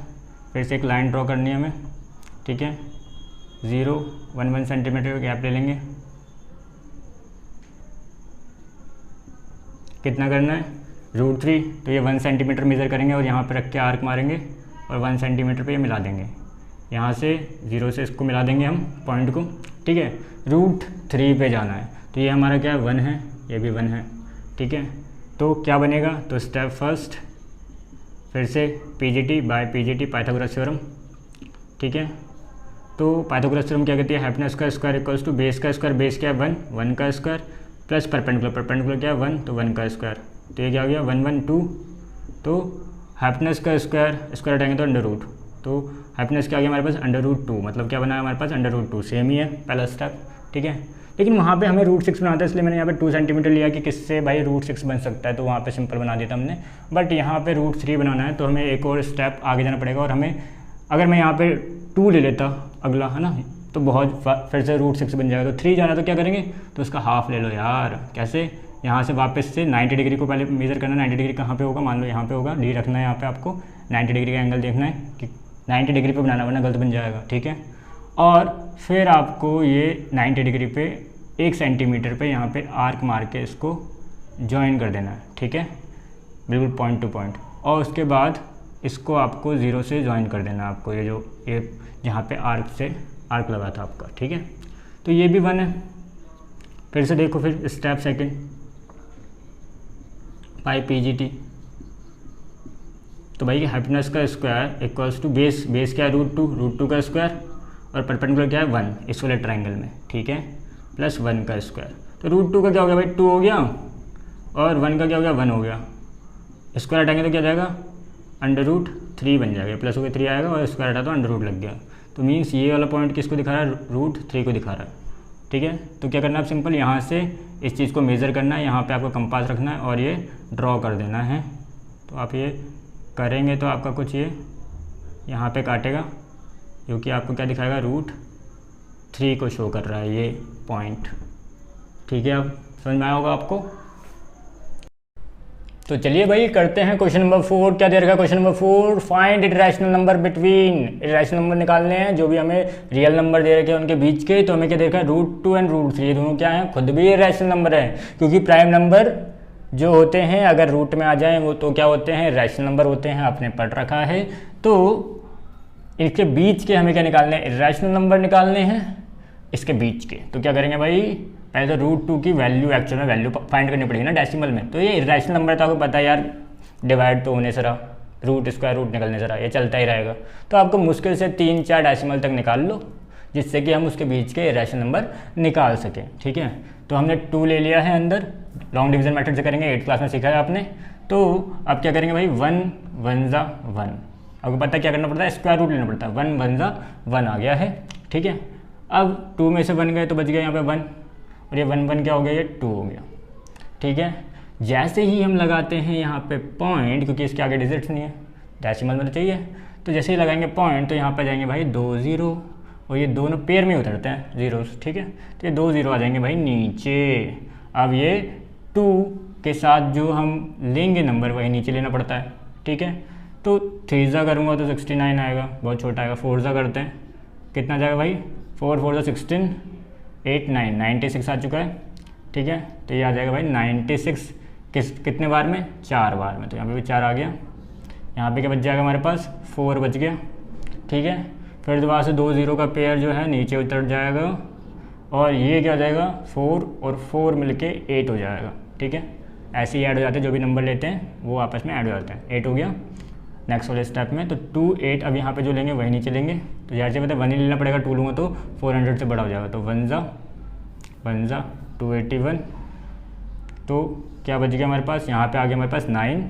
[SPEAKER 1] फिर से एक लाइन ड्रॉ करनी है हमें, ठीक है। 0.1 सेंटीमीटर का गैप ले लेंगे। कितना करना है, √3, तो ये 1 सेंटीमीटर मेज़र करेंगे और यहाँ पे रख के आर्क मारेंगे और 1 सेंटीमीटर पे ये मिला देंगे। यहाँ से 0 से इसको मिला देंगे हम पॉइंट को, ठीक है। √3 पे जाना है, तो ये हमारा क्या है 1 है, ये भी 1 है, ठीक है। तो क्या बनेगा, तो स्टेप फर्स्ट फिर से PGT by PGT Pythagoras theorem, ठीक है। तो पाइथागोरस थ्योरम क्या कहती है, हाइपोटेनस का स्क्वायर इक्वल्स टू बेस का स्क्वायर, बेस क्या है 1, 1 का स्क्वायर प्लस परपेंडिकुलर क्या है 1, तो 1 का स्क्वायर। तो ये क्या हो गया 1 1 2, तो हाइपोटेनस का स्क्वायर हटाएंगे तो अंडर रूट, तो हाइपोटेनस क्या आ गया हमारे पास √2, मतलब क्या बना है हमारे पास √2, सेम ही है पहला स्टेप, ठीक है। लेकिन वहाँ पे हमें √6 बनाना था, इसलिए मैंने यहाँ पे 2 सेंटीमीटर लिया कि किससे भाई √6 बन सकता है, तो वहाँ पे सिंपल बना दिया था हमने। बट यहाँ पे √3 बनाना है तो हमें एक और स्टेप आगे जाना पड़ेगा, और हमें अगर मैं यहाँ पे 2 ले लेता अगला, है ना, तो बहुत फिर से √6 बन जाएगा। तो 3 जाना तो क्या करेंगे, तो उसका हाफ ले लो यार। कैसे, यहाँ से वापस से 90 डिग्री को पहले मेज़र करना। 90 डिग्री कहाँ पे होगा, मान लो यहाँ पे होगा, डी रखना है यहाँ पे आपको, 90 डिग्री का एंगल देखना है कि 90 डिग्री पे बनाना, वरना गलत बन जाएगा, ठीक है। और फिर आपको ये 90 डिग्री पे 1 सेंटीमीटर पे यहाँ पे आर्क मार के इसको ज्वाइन कर देना है, ठीक है, बिल्कुल पॉइंट टू पॉइंट। और उसके बाद इसको आपको 0 से ज्वाइन कर देना है आपको, ये जहाँ पे आर्क लगा था आपका, ठीक है। तो ये भी 1 है। फिर से देखो, फिर स्टेप सेकंड बाय PGT, तो भाई हाइपोटेनस का स्क्वायर इक्वल्स टू बेस क्या है √2 का स्क्वायर, और परपेंडिकुलर क्या है 1 इस वाले ट्रायंगल में, ठीक है, प्लस 1 का स्क्वायर। तो √2 का क्या हो गया भाई 2 हो गया, और 1 का क्या हो गया 1 हो गया। स्क्वायर हटाएंगे तो क्या जाएगा √3 बन जाएगा, प्लस हो गया 3 आएगा, और स्क्वायर हटा तो अंडर रूट लग गया। तो मीन्स ये वाला पॉइंट किसको दिखा रहा है, √3 को दिखा रहा है, ठीक है। तो क्या करना है, सिंपल यहाँ से इस चीज़ को मेज़र करना है, यहाँ पे आपको कंपास रखना है और ये ड्रॉ कर देना है। तो आप ये करेंगे तो आपका कुछ ये यहाँ पे काटेगा, क्योंकि आपको क्या दिखाएगा √3 को शो कर रहा है ये पॉइंट, ठीक है। अब समझ में आया होगा आपको। तो चलिए भाई करते हैं क्वेश्चन नंबर 4। क्या दे रखा है question number 4, find irrational number between, irrational number निकालने हैं जो भी हमें रियल नंबर दे रखे हैं उनके बीच के। तो हमें क्या दे रखा है √2 एंड √3, ये दोनों क्या हैं, खुद भी इरेशनल नंबर है, क्योंकि प्राइम नंबर जो होते हैं अगर रूट में आ जाएं वो तो क्या होते हैं, इरेशनल नंबर होते हैं, आपने पढ़ रखा है। तो इसके बीच के हमें क्या निकालने हैं, इरेशनल नंबर निकालने हैं इसके बीच के। तो क्या करेंगे भाई, पहले तो √2 की वैल्यू, एक्चुअल में वैल्यू फाइंड करनी पड़ेगी ना डेसिमल में। तो ये इरेशनल नंबर तो आपको पता है यार, डिवाइड तो होने से रहा, रूट स्क्वायर रूट निकलने से रहा, ये चलता ही रहेगा। तो आपको मुश्किल से 3-4 डेसिमल तक निकाल लो, जिससे कि हम उसके बीच के इरेशनल नंबर निकाल सकें, ठीक है। तो हमने 2 ले लिया है अंदर, लॉन्ग डिवीजन मेथड से करेंगे, 8th क्लास में सीखा है आपने। तो अब क्या करेंगे भाई, 1 1 जा 1, आपको पता है क्या करना पड़ता है, स्क्वायर रूट लेना पड़ता है। 1 1 जा 1 आ गया है, ठीक है। अब 2 में से 1 गए तो बच गया यहाँ पे 1, और ये 1 1 क्या हो गया, ये 2 हो गया, ठीक है। जैसे ही हम लगाते हैं यहाँ पे पॉइंट, क्योंकि इसके आगे डिजिट्स नहीं है, डेसिमल में तो चाहिए, तो जैसे ही लगाएंगे पॉइंट तो यहाँ पे जाएंगे भाई 2 0, और ये दोनों पेयर में उतरते हैं जीरोस, ठीक है। तो ये 2 0 आ जाएंगे भाई नीचे। अब ये 2 के साथ जो हम लेंगे नंबर वही नीचे लेना पड़ता है, ठीक है। तो 3 जा करूँगा तो 69 आएगा, बहुत छोटा आएगा। 4 जा करते हैं, कितना जाएगा भाई, 4 4 जा 16, 8 9 96 आ चुका है, ठीक है। तो ये आ जाएगा भाई 96 कितने बार में, 4 बार में। तो यहाँ पे भी 4 आ गया, यहाँ पे क्या बच जाएगा हमारे पास, 4 बच गया, ठीक है। फिर दोबारा से 2 0 का पेयर जो है नीचे उतर जाएगा, और ये क्या हो जाएगा 4 और 4 मिलके 8 हो जाएगा, ठीक है। ऐसे ही ऐड हो जाते हैं, जो भी नंबर लेते हैं वो आपस में ऐड हो जाते हैं। 8 हो गया नेक्स्ट वाले स्टेप में। तो 2 8 अब यहाँ पे जो लेंगे वही नीचे लेंगे, तो जैसे पता है 1 ही लेना पड़ेगा, 2 लूँगा तो 400 से बड़ा हो जाएगा। तो 1 जा 281, तो क्या बच गया हमारे पास, यहाँ पे आ गया हमारे पास 9,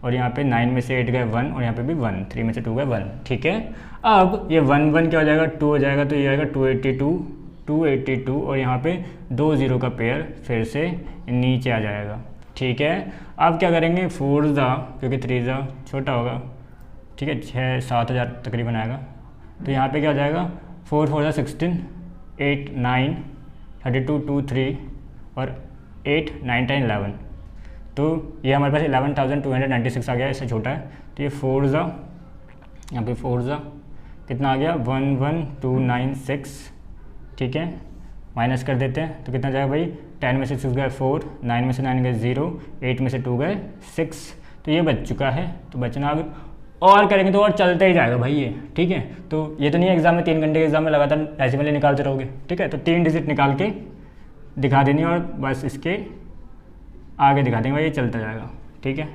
[SPEAKER 1] और यहाँ पे 9 में से 8 गए 1, और यहाँ पे भी 1, 3 में से 2 गए 1, ठीक है। अब ये 1 1 क्या हो जाएगा, 2 हो जाएगा, तो ये आएगा 282 282 और यहाँ पे 2 0 का पेयर फिर से नीचे आ जाएगा। ठीक है, अब क्या करेंगे 4 ज़ा, क्योंकि 3 ज़ा छोटा होगा, ठीक है 6-7 हज़ार तकरीबन आएगा। तो यहाँ पे क्या हो जाएगा 4 4 ज़ा 16, 8 9 32 2 3 और 8 9 10 11। तो ये हमारे पास 11,296 आ गया, इससे छोटा है। तो ये 4 ज़ा, यहाँ पे 4 ज़ा कितना आ गया 11296। ठीक है, माइनस कर देते हैं तो कितना जाएगा भाई 10 में से 6 गए 4, 9 में से 9 गए 0, 8 में से 2 गए 6। तो ये बच चुका है। तो बचना अब और करेंगे तो और चलते ही जाएगा भाई ये। ठीक है, तो ये तो नहीं है एग्जाम में 3 घंटे के एग्जाम में लगातार डेसिमल निकालते रहोगे। ठीक है, तो 3 डिजिट निकाल के दिखा देनी और बस इसके आगे दिखा देंगे भाई, ये चलता जाएगा। ठीक है,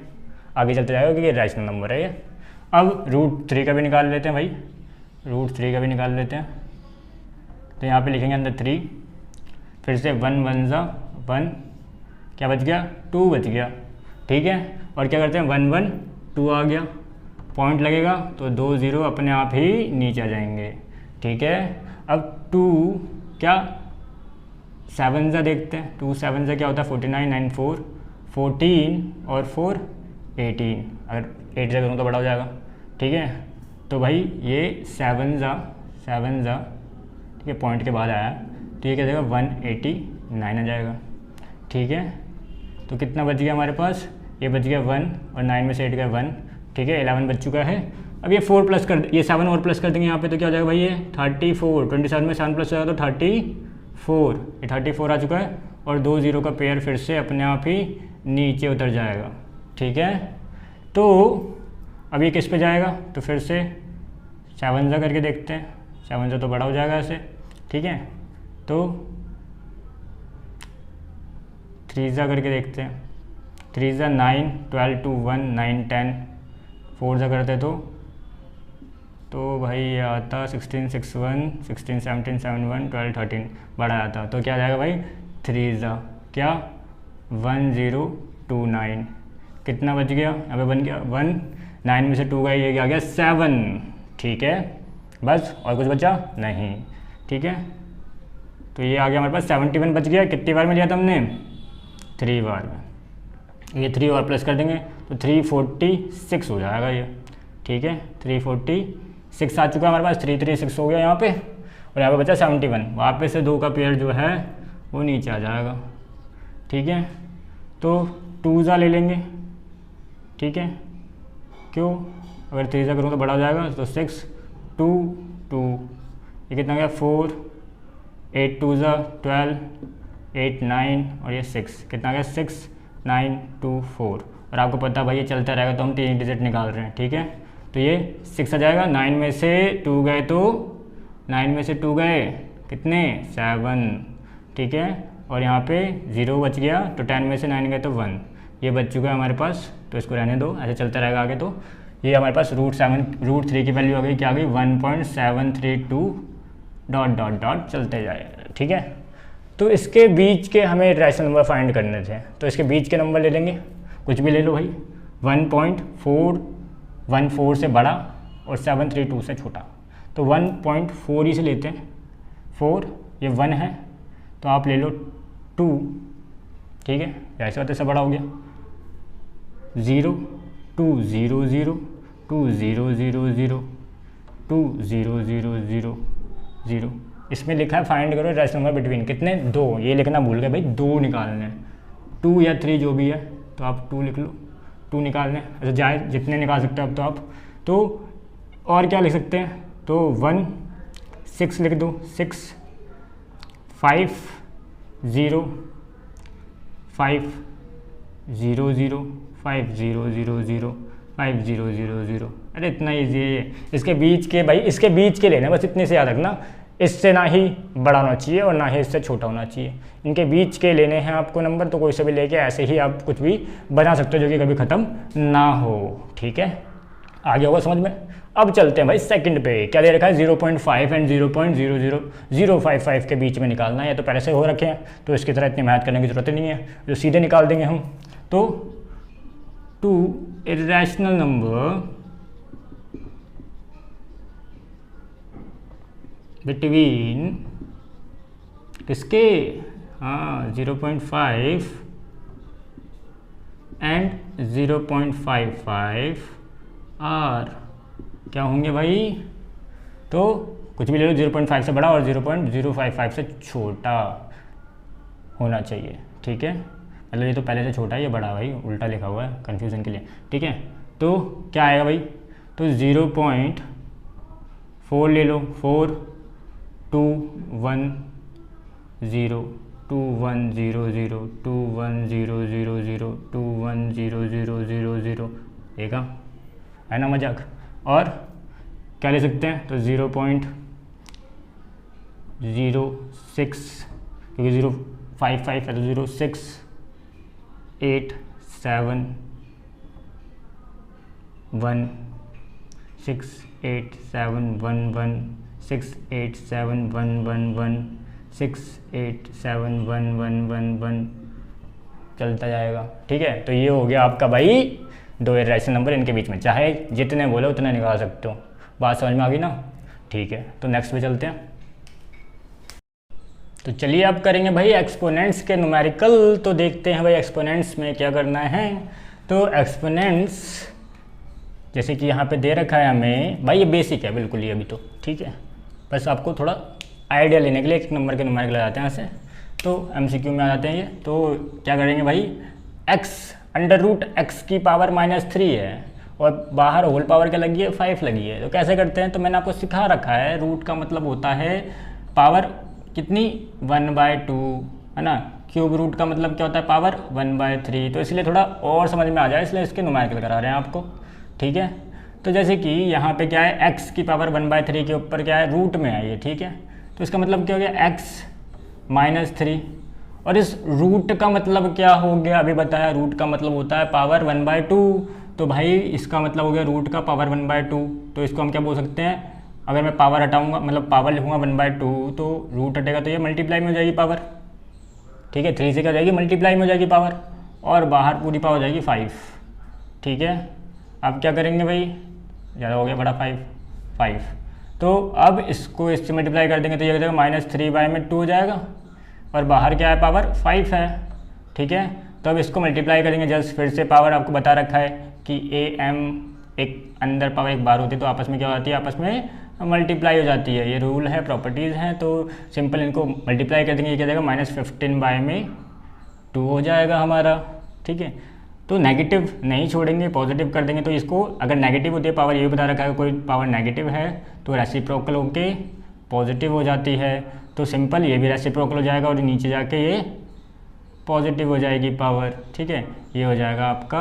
[SPEAKER 1] आगे चलता जाएगा क्योंकि ये रैशनल नंबर है ये। अब √3 का भी निकाल लेते हैं भाई, √3 का भी निकाल लेते हैं। तो यहाँ पे लिखेंगे अंदर 3, फिर से 1 1 ज़ा 1, क्या बच गया 2 बच गया। ठीक है, और क्या करते हैं 1 1 2 आ गया, पॉइंट लगेगा तो 2 0 अपने आप ही नीचे आ जाएंगे। ठीक है, अब 2 क्या 7 ज़ा देखते हैं, 2 7 ज़ा क्या होता है 49 9 4 14 और 4 18, अगर 8 ज़ा करूँ तो बड़ा हो जाएगा। ठीक है, तो भाई ये 7 ज़ा ठीक है पॉइंट के बाद आया, तो ये क्या जाएगा 189 आ जाएगा। ठीक है, तो कितना बच गया हमारे पास, ये बच गया 1 और 9 में से 8 गया 1। ठीक है, 11 बच चुका है। अब ये 4 प्लस कर, ये 7 और प्लस कर देंगे यहाँ पे, तो क्या हो जाएगा भाई ये 34, 27 में 7 प्लस होगा तो 34, ये 34 आ चुका है। और 2 0 का पेयर फिर से अपने आप ही नीचे उतर जाएगा। ठीक है, तो अब ये किस पे जाएगा, तो फिर से 7 ज़ा करके देखते हैं, 7 ज़ा तो बड़ा हो जाएगा ऐसे। ठीक है, तो 3 ज़ा करके देखते हैं, 3 ज़ा 9 12 2 1 9 10, 4 ज़ा करते तो भाई ये आता 16 6 1 16 17 7 1 12 13, बड़ा आता। तो क्या जाएगा भाई 3 ज़ा क्या 1029, कितना बच गया यहाँ पे बन गया 1, 9 में से 2 गया, ये आ गया 7। ठीक है, बस और कुछ बचा नहीं। ठीक है, तो ये आ गया हमारे पास 71 बच गया। कितनी बार में लिया था हमने 3 बार में, ये 3 और प्लस कर देंगे तो 346 हो जाएगा ये। ठीक है, 346 आ चुका है हमारे पास, 336 हो गया यहाँ पे, और यहाँ पे बचा 71। वापस से 2 का पेयर जो है वो नीचे आ जाएगा। ठीक है, तो 2 ज़ा ले लेंगे। ठीक है, क्यों, अगर 3 ज़ा करूँ तो बड़ा हो जाएगा, तो 6 2 2, ये कितना गया 4, 8 2 ज़ा 12, 8 9 और ये 6, कितना गया 6 9 2 4। और आपको पता है भाई ये चलता रहेगा, तो हम 3 डिजिट निकाल रहे हैं। ठीक है, तो ये 6 आ जाएगा, 9 में से 2 गए तो 9 में से 2 गए कितने 7। ठीक है, और यहाँ पे 0 बच गया, तो 10 में से 9 गए तो 1, ये बच चुका है हमारे पास। तो इसको रहने दो, ऐसे चलता रहेगा आगे। तो ये हमारे पास √3 की वैल्यू आ गई, क्या आ गई 1.732 ... चलते जाएगा। ठीक है, तो इसके बीच के हमें रैशनल नंबर फाइंड करने थे, तो इसके बीच के नंबर ले लेंगे, कुछ भी ले लो भाई। 1.414 से बड़ा और 732 से छोटा, तो 1.4 ही से लेते हैं। 4 ये 1 है, तो आप ले लो 2। ठीक है, ऐसे बात, ऐसा बड़ा हो गया 0 2 0 0 2 0 0 0 2 0 0 0 0। इसमें लिखा है फाइंड करो रैशनल नंबर बिटवीन कितने 2, ये लिखना भूल गए भाई, 2 निकालने हैं, 2 या 3 जो भी है, तो आप 2 लिख लो, 2 निकालने हैं। अच्छा जाए जितने निकाल सकते हो अब तो आप, तो और क्या लिख सकते हैं, तो 1 6 लिख दो, 6 5 0 5 0 0 5 0 0 0 5 0 0 0। अरे इतना ईजी है ये। इसके बीच के भाई, इसके बीच के लेने, बस इतने से याद रखना, इससे ना ही बड़ा होना चाहिए और ना ही इससे छोटा होना चाहिए, इनके बीच के लेने हैं आपको नंबर। तो कोई से भी लेके ऐसे ही आप कुछ भी बना सकते हो जो कि कभी ख़त्म ना हो। ठीक है, आगे होगा समझ में। अब चलते हैं भाई सेकंड पे, क्या दे रखा है 0.5 एंड 0.00055 के बीच में निकालना है। ये तो पहले से हो रखे हैं, तो इसकी तरह इतनी मेहनत करने की ज़रूरत नहीं है, जो सीधे निकाल देंगे हम। तो 2 इरेशनल नंबर बिटवीन किसके, हाँ 0.5 एंड 0.55 आर क्या होंगे भाई, तो कुछ भी ले लो 0.5 से बड़ा और 0.055 से छोटा होना चाहिए, ठीक है। मतलब ये तो पहले से छोटा है, ये बड़ा है भाई, उल्टा लिखा हुआ है कन्फ्यूज़न के लिए, ठीक है। तो क्या आएगा भाई, तो 0.4 ले लो, 4 2 1 0 2 1 0 0 2 1 0 0 0 2 1 0 0 0 0, देखा है ना मजाक। और क्या ले सकते हैं, तो 0.06 क्योंकि 0.55 है तो 0.68711 68711 68711 6871111 चलता जाएगा, ठीक है। तो ये हो गया आपका भाई दो इरेशनल नंबर, इनके बीच में चाहे जितने बोले उतने निकाल सकते हो। बात समझ में आ गई ना, ठीक है। तो नेक्स्ट पे चलते हैं। तो चलिए अब करेंगे भाई एक्सपोनेंट्स के न्यूमेरिकल। तो देखते हैं भाई एक्सपोनेंट्स में क्या करना है। तो एक्सपोनेंट्स जैसे कि यहाँ पे दे रखा है हमें, भाई ये बेसिक है बिल्कुल ही अभी तो, ठीक है। बस आपको थोड़ा आइडिया लेने के लिए एक नंबर के न्यूमेरिकल आ जाते हैं यहाँ से, तो एमसीक्यू में आ जाते हैं ये। तो क्या करेंगे भाई, x √x की पावर -3 है और बाहर होल पावर क्या लगी है, 5 लगी है। तो कैसे करते हैं, तो मैंने आपको सिखा रखा है। रूट का मतलब होता है पावर कितनी, 1/2 है ना। क्यूब रूट का मतलब क्या होता है, पावर 1/3। तो इसलिए थोड़ा और समझ में आ जाए इसलिए इसके न्यूमेरिकल करा रहे हैं आपको, ठीक है। तो जैसे कि यहाँ पे क्या है, x की पावर 1/3 के ऊपर क्या है, रूट में है ये, ठीक है। तो इसका मतलब क्या हो गया, x -3। और इस रूट का मतलब क्या हो गया, अभी बताया, रूट का मतलब होता है पावर 1/2। तो भाई इसका मतलब हो गया रूट का पावर 1/2। तो इसको हम क्या बोल सकते हैं, अगर मैं पावर हटाऊंगा, मतलब पावर लिखूंगा 1/2, तो रूट हटेगा तो ये मल्टीप्लाई में हो जाएगी पावर, ठीक है। 3 से क्या हो जाएगी, मल्टीप्लाई में हो जाएगी पावर, और बाहर पूरी पावर हो जाएगी 5, ठीक है। अब क्या करेंगे भाई, ज़्यादा हो गया बड़ा 5। तो अब इसको इससे मल्टीप्लाई कर देंगे तो ये हो जाएगा -3/2 हो जाएगा, और बाहर क्या है, पावर 5 है, ठीक है। तो अब इसको मल्टीप्लाई करेंगे, जस्ट फिर से पावर आपको बता रखा है कि AM एक अंदर पावर एक बार होती है तो आपस में क्या होती है, आपस में मल्टीप्लाई हो जाती है। ये रूल है, प्रॉपर्टीज़ हैं। तो सिंपल इनको मल्टीप्लाई कर देंगे, ये क्या जाएगा, -15/2 हो जाएगा हमारा, ठीक है। तो नेगेटिव नहीं छोड़ेंगे, पॉजिटिव कर देंगे। तो इसको अगर नेगेटिव होती है पावर, ये बता रखा है कोई पावर नेगेटिव है तो रेसिप्रोकल होके पॉजिटिव हो जाती है। तो सिंपल ये भी रेसिप्रोकल हो जाएगा और नीचे जाके ये पॉजिटिव हो जाएगी पावर, ठीक है। ये हो जाएगा आपका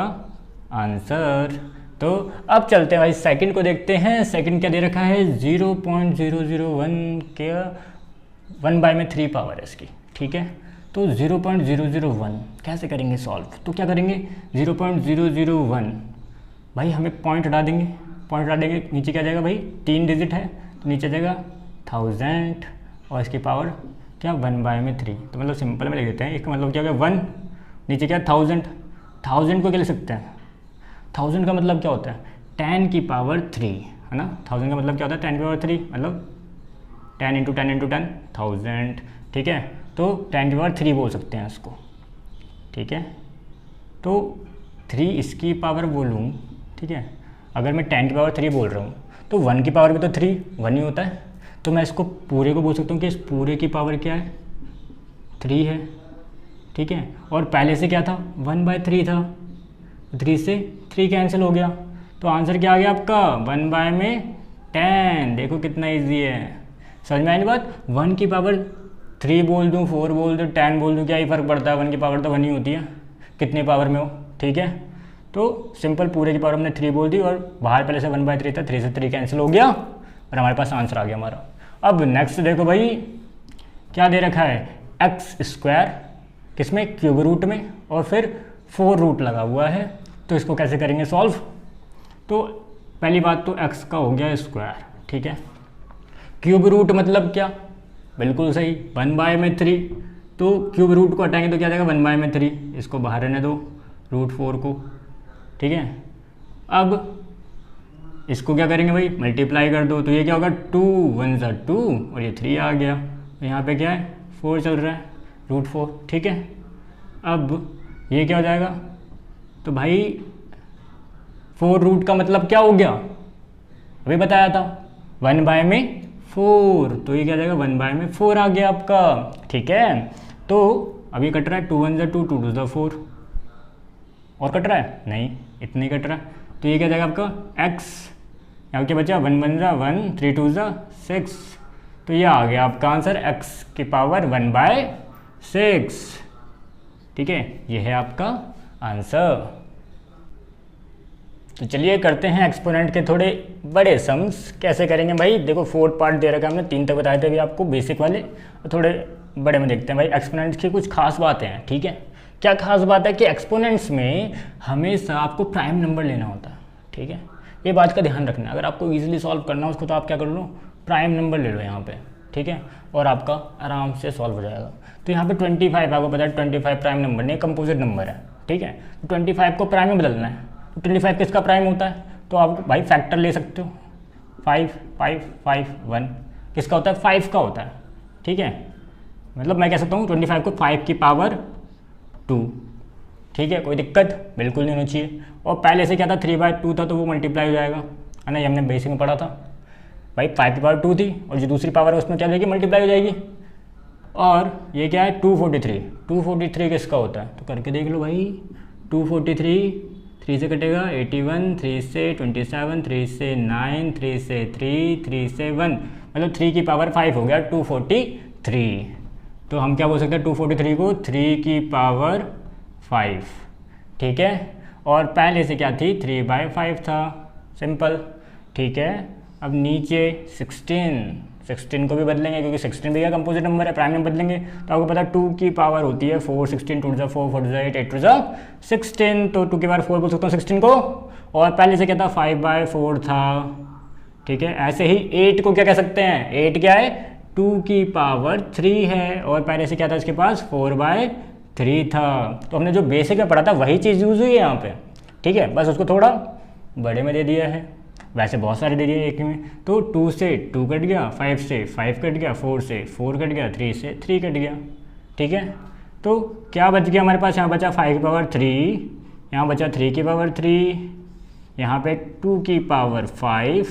[SPEAKER 1] आंसर। तो अब चलते हैं भाई सेकंड को देखते हैं। सेकंड क्या दे रखा है, 0.001 के 1/3 पावर है इसकी, ठीक है। तो 0.001 कैसे करेंगे सॉल्व, तो क्या करेंगे, 0.001 भाई हमें पॉइंट हटा देंगे, नीचे क्या जाएगा भाई, 3 डिजिट है तो नीचे जाएगा 1000 और इसकी पावर क्या 1/3। तो मतलब सिंपल में लिख देते हैं, इसका मतलब क्या हो गया 1, नीचे क्या 1000 को क्या लिख सकते हैं, 1000 का मतलब क्या होता है 10 की पावर 3 है ना। 1000 का मतलब क्या होता है 10 की पावर 3, मतलब 10 × 10 × 10 1000, ठीक है। तो 10 की पावर 3 बोल सकते हैं इसको, ठीक है। तो 3 इसकी पावर बोलूँ, ठीक है। अगर मैं 10 की पावर 3 बोल रहा हूँ तो 1 की पावर भी तो 3 1 ही होता है। तो मैं इसको पूरे को बोल सकता हूँ कि इस पूरे की पावर क्या है, 3 है, ठीक है। और पहले से क्या था 1/3 था, 3 से 3 कैंसिल हो गया। तो आंसर क्या आ गया आपका 1/10। देखो कितना इजी है, समझ में आई ना बात। 1 की पावर 3 बोल दूँ, 4 बोल दूँ, 10 बोल दूँ, क्या ही फ़र्क पड़ता है, 1 की पावर तो 1 ही होती है कितने पावर में हो, ठीक है। तो सिंपल पूरे की पावर हमने 3 बोल दी और बाहर पहले से 1/3 था, 3 से 3 कैंसिल हो गया और हमारे पास आंसर आ गया हमारा। अब नेक्स्ट देखो भाई क्या दे रखा है, x² किसमें, क्यूब रूट में, और फिर 4 रूट लगा हुआ है। तो इसको कैसे करेंगे सॉल्व। तो पहली बात तो x का हो गया स्क्वायर, ठीक है। क्यूब रूट मतलब क्या, बिल्कुल सही 1/3। तो क्यूब रूट को हटाएंगे तो क्या जाएगा 1/3, इसको बाहर रहने दो √4 को, ठीक है। अब इसको क्या करेंगे भाई, मल्टीप्लाई कर दो। तो ये क्या होगा 2 1 × 2 और ये 3 आ गया। तो यहाँ पे क्या है 4 चल रहा है, √4, ठीक है। अब ये क्या हो जाएगा, तो भाई 4 रूट का मतलब क्या हो गया, अभी बताया था 1/4, तो ये क्या हो जाएगा 1/4 आ गया आपका, ठीक है। तो अभी कट रहा है 2 1 2 2 2 4, और कट रहा है नहीं, इतना ही कट रहा है, तो ये क्या जाएगा आपका x, यहाँ क्या बचा 1 1 1 3 2 6, तो ये आ गया आपका आंसर x की पावर 1/6, ठीक है, ये है आपका आंसर। तो चलिए करते हैं एक्सपोनेंट के थोड़े बड़े सम्स। कैसे करेंगे भाई, देखो 4 पार्ट दे रखा है हमने, 3 तक बताए थे अभी आपको बेसिक वाले, और थोड़े बड़े में देखते हैं भाई एक्सपोनेंट्स की कुछ खास बातें हैं, ठीक है। क्या खास बात है कि एक्सपोनेंट्स में हमेशा आपको प्राइम नंबर लेना होता है, ठीक है, ये बात का ध्यान रखना। अगर आपको ईजिली सॉल्व करना हो उसको तो आप क्या कर लो, प्राइम नंबर ले लो यहाँ पे, ठीक है, और आपका आराम से सॉल्व हो जाएगा। तो यहाँ पे 25 आपको पता है 25 प्राइम नंबर नहीं, कंपोजिट नंबर है, ठीक है। तो 25 को प्राइम में बदलना है, तो 25 किसका प्राइम होता है, तो आप भाई फैक्टर ले सकते हो, 5 5 5 1 किसका होता है, 5 का होता है, ठीक है। मतलब मैं कह सकता हूँ 25 को 5 की पावर 2, ठीक है, कोई दिक्कत बिल्कुल नहीं होनी चाहिए। और पहले से क्या था 3/2 था, तो वो मल्टीप्लाई हो जाएगा, है ना, ये हमने बेसिक में पढ़ा था भाई, 5 की पावर 2 थी, और जो दूसरी पावर है उसमें क्या हो जाएगी, मल्टीप्लाई हो जाएगी। और ये क्या है 243 किसका होता है, तो करके देख लो भाई, 243 3 से कटेगा 81, 3 से 27, 3 से 9, 3 से 3, 3 से 1, मतलब 3 की पावर 5 हो गया 243। तो हम क्या बोल सकते हैं 243 को 3 की पावर 5, ठीक है। और पहले से क्या थी 3/5 था, सिंपल, ठीक है। अब नीचे 16 को भी बदलेंगे, क्योंकि 16 भी क्या कंपोजिट नंबर है, प्राइम में बदलेंगे। तो आपको पता है 2 की पावर होती है 4, 16 2 4 4 8 8 16, तो 2 की पावर 4 बोल सकता हूँ 16 को। और पहले से क्या था 5/4 था, ठीक है। ऐसे ही 8 को क्या कह सकते हैं, 8 क्या है 2 की पावर 3 है, और पहले से क्या था इसके पास 4/3 था। तो हमने जो बेसिक में पढ़ा था वही चीज़ यूज़ हुई है यहाँ पे, ठीक है, बस उसको थोड़ा बड़े में दे दिया है, वैसे बहुत सारे दे दिए एक में। तो 2 से 2 कट गया, 5 से 5 कट गया, 4 से 4 कट गया, 3 से 3 कट गया, ठीक है। तो क्या बच गया हमारे पास, यहाँ बचा 5 की पावर 3, यहाँ बचा 3 की पावर 3, यहाँ पे 2 की पावर 5,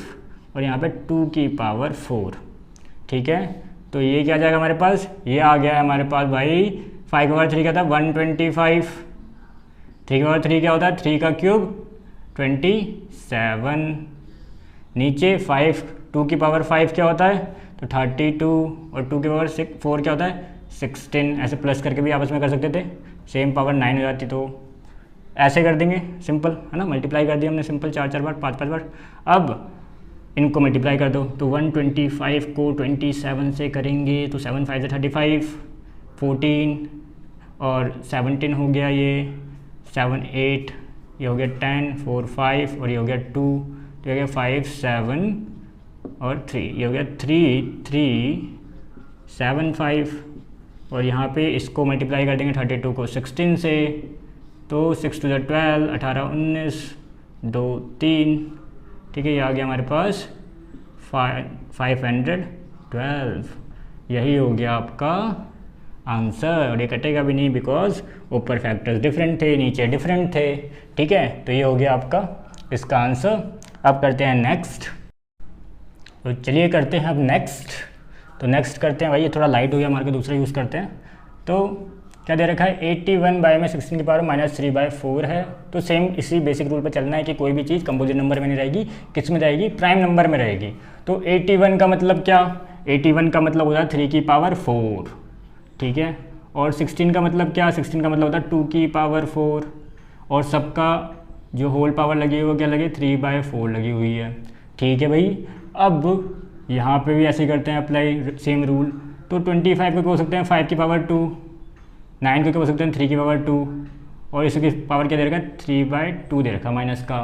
[SPEAKER 1] और यहाँ पे 2 की पावर 4, ठीक है। तो ये क्या जाएगा हमारे पास, ये आ गया है हमारे पास भाई 5 की पावर 3 क्या था 125, 3 की पावर 3 क्या होता है 3 का क्यूब 27, नीचे 5 2 की पावर 5 क्या होता है तो 32, और 2 की पावर 4 क्या होता है 16, ऐसे प्लस करके भी आपस में कर सकते थे, सेम पावर 9 हो जाती, तो ऐसे कर देंगे सिंपल, है ना, मल्टीप्लाई कर दिया हमने सिंपल 4 बार 5 बार। अब इनको मल्टीप्लाई कर दो, तो 125 को 27 से करेंगे तो 7 5 से 35, 14 और 17 हो गया, ये 7 8, ये हो गया 10 4 5, और ये हो गया 2, तो ये हो गया 5 7 और 3, ये हो गया 3 3 7 5, और यहाँ पे इसको मल्टीप्लाई कर देंगे 32 को 16 से, तो 6 2 12, 18 19, 2 3, ठीक है, ये आ गया हमारे पास 512, यही हो गया आपका आंसर। और ये कटेगा भी नहीं बिकॉज ऊपर फैक्टर्स डिफरेंट थे, नीचे डिफरेंट थे, ठीक है। तो ये हो गया आपका इसका आंसर। अब करते हैं नेक्स्ट, तो चलिए करते हैं अब नेक्स्ट। तो नेक्स्ट करते हैं भाई, ये थोड़ा लाइट हो गया हमारे को, दूसरा यूज़ करते हैं। तो क्या दे रखा है 81 बाय में 16 की पावर -3/4 है। तो सेम इसी बेसिक रूल पर चलना है कि कोई भी चीज़ कंपोजिट नंबर में नहीं रहेगी, किस में रहेगी, प्राइम नंबर में रहेगी। तो 81 का मतलब क्या, 81 का मतलब होता है 3 की पावर 4, ठीक है। और 16 का मतलब क्या, 16 का मतलब होता है 2 की पावर 4, और सबका जो होल पावर लगी हुई है वो क्या लगी 3/4 लगी हुई है, ठीक है भाई। अब यहाँ पे भी ऐसे करते हैं अप्लाई सेम रूल। तो 25 को बोल सकते हैं 5 की पावर 2, 9 को क्या बोल सकते हैं 3 की पावर 2, और इसकी पावर क्या दे रखा है 3/2 दे रखा माइनस का।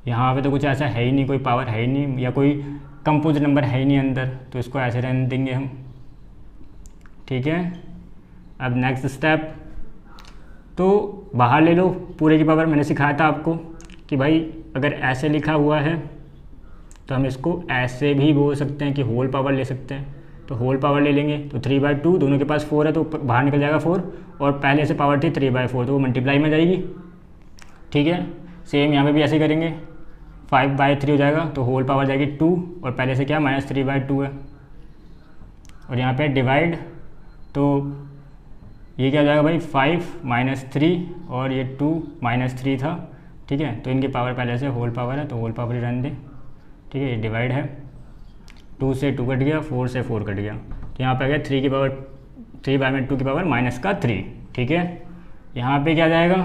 [SPEAKER 1] यहाँ पे तो कुछ ऐसा है ही नहीं, कोई पावर है ही नहीं, या कोई कंपोजिट नंबर है ही नहीं अंदर, तो इसको ऐसे रहने देंगे हम, ठीक है। अब नेक्स्ट स्टेप, तो बाहर ले लो पूरे की पावर। मैंने सिखाया था आपको कि भाई अगर ऐसे लिखा हुआ है तो हम इसको ऐसे भी बोल सकते हैं कि होल पावर ले सकते हैं, तो होल पावर ले लेंगे तो 3/2, दोनों के पास 4 है तो बाहर निकल जाएगा 4, और पहले से पावर थी 3/4 तो वो मल्टीप्लाई में जाएगी। ठीक है, सेम यहाँ पे भी ऐसे ही करेंगे, 5/3 हो जाएगा तो होल पावर जाएगी 2, और पहले से क्या -3/2 है, और यहाँ पे डिवाइड तो ये क्या हो जाएगा भाई 5 - 3 और ये 2 - 3 था। ठीक है, तो इनकी पावर पहले से होल पावर है तो होल पावर ही रहने दें। ठीक है, ये डिवाइड है, 2 से 2 कट गया, 4 से 4 कट गया, तो यहाँ पे आ गया 3 की पावर 3/2 की पावर -3। ठीक है, यहाँ पे क्या जाएगा,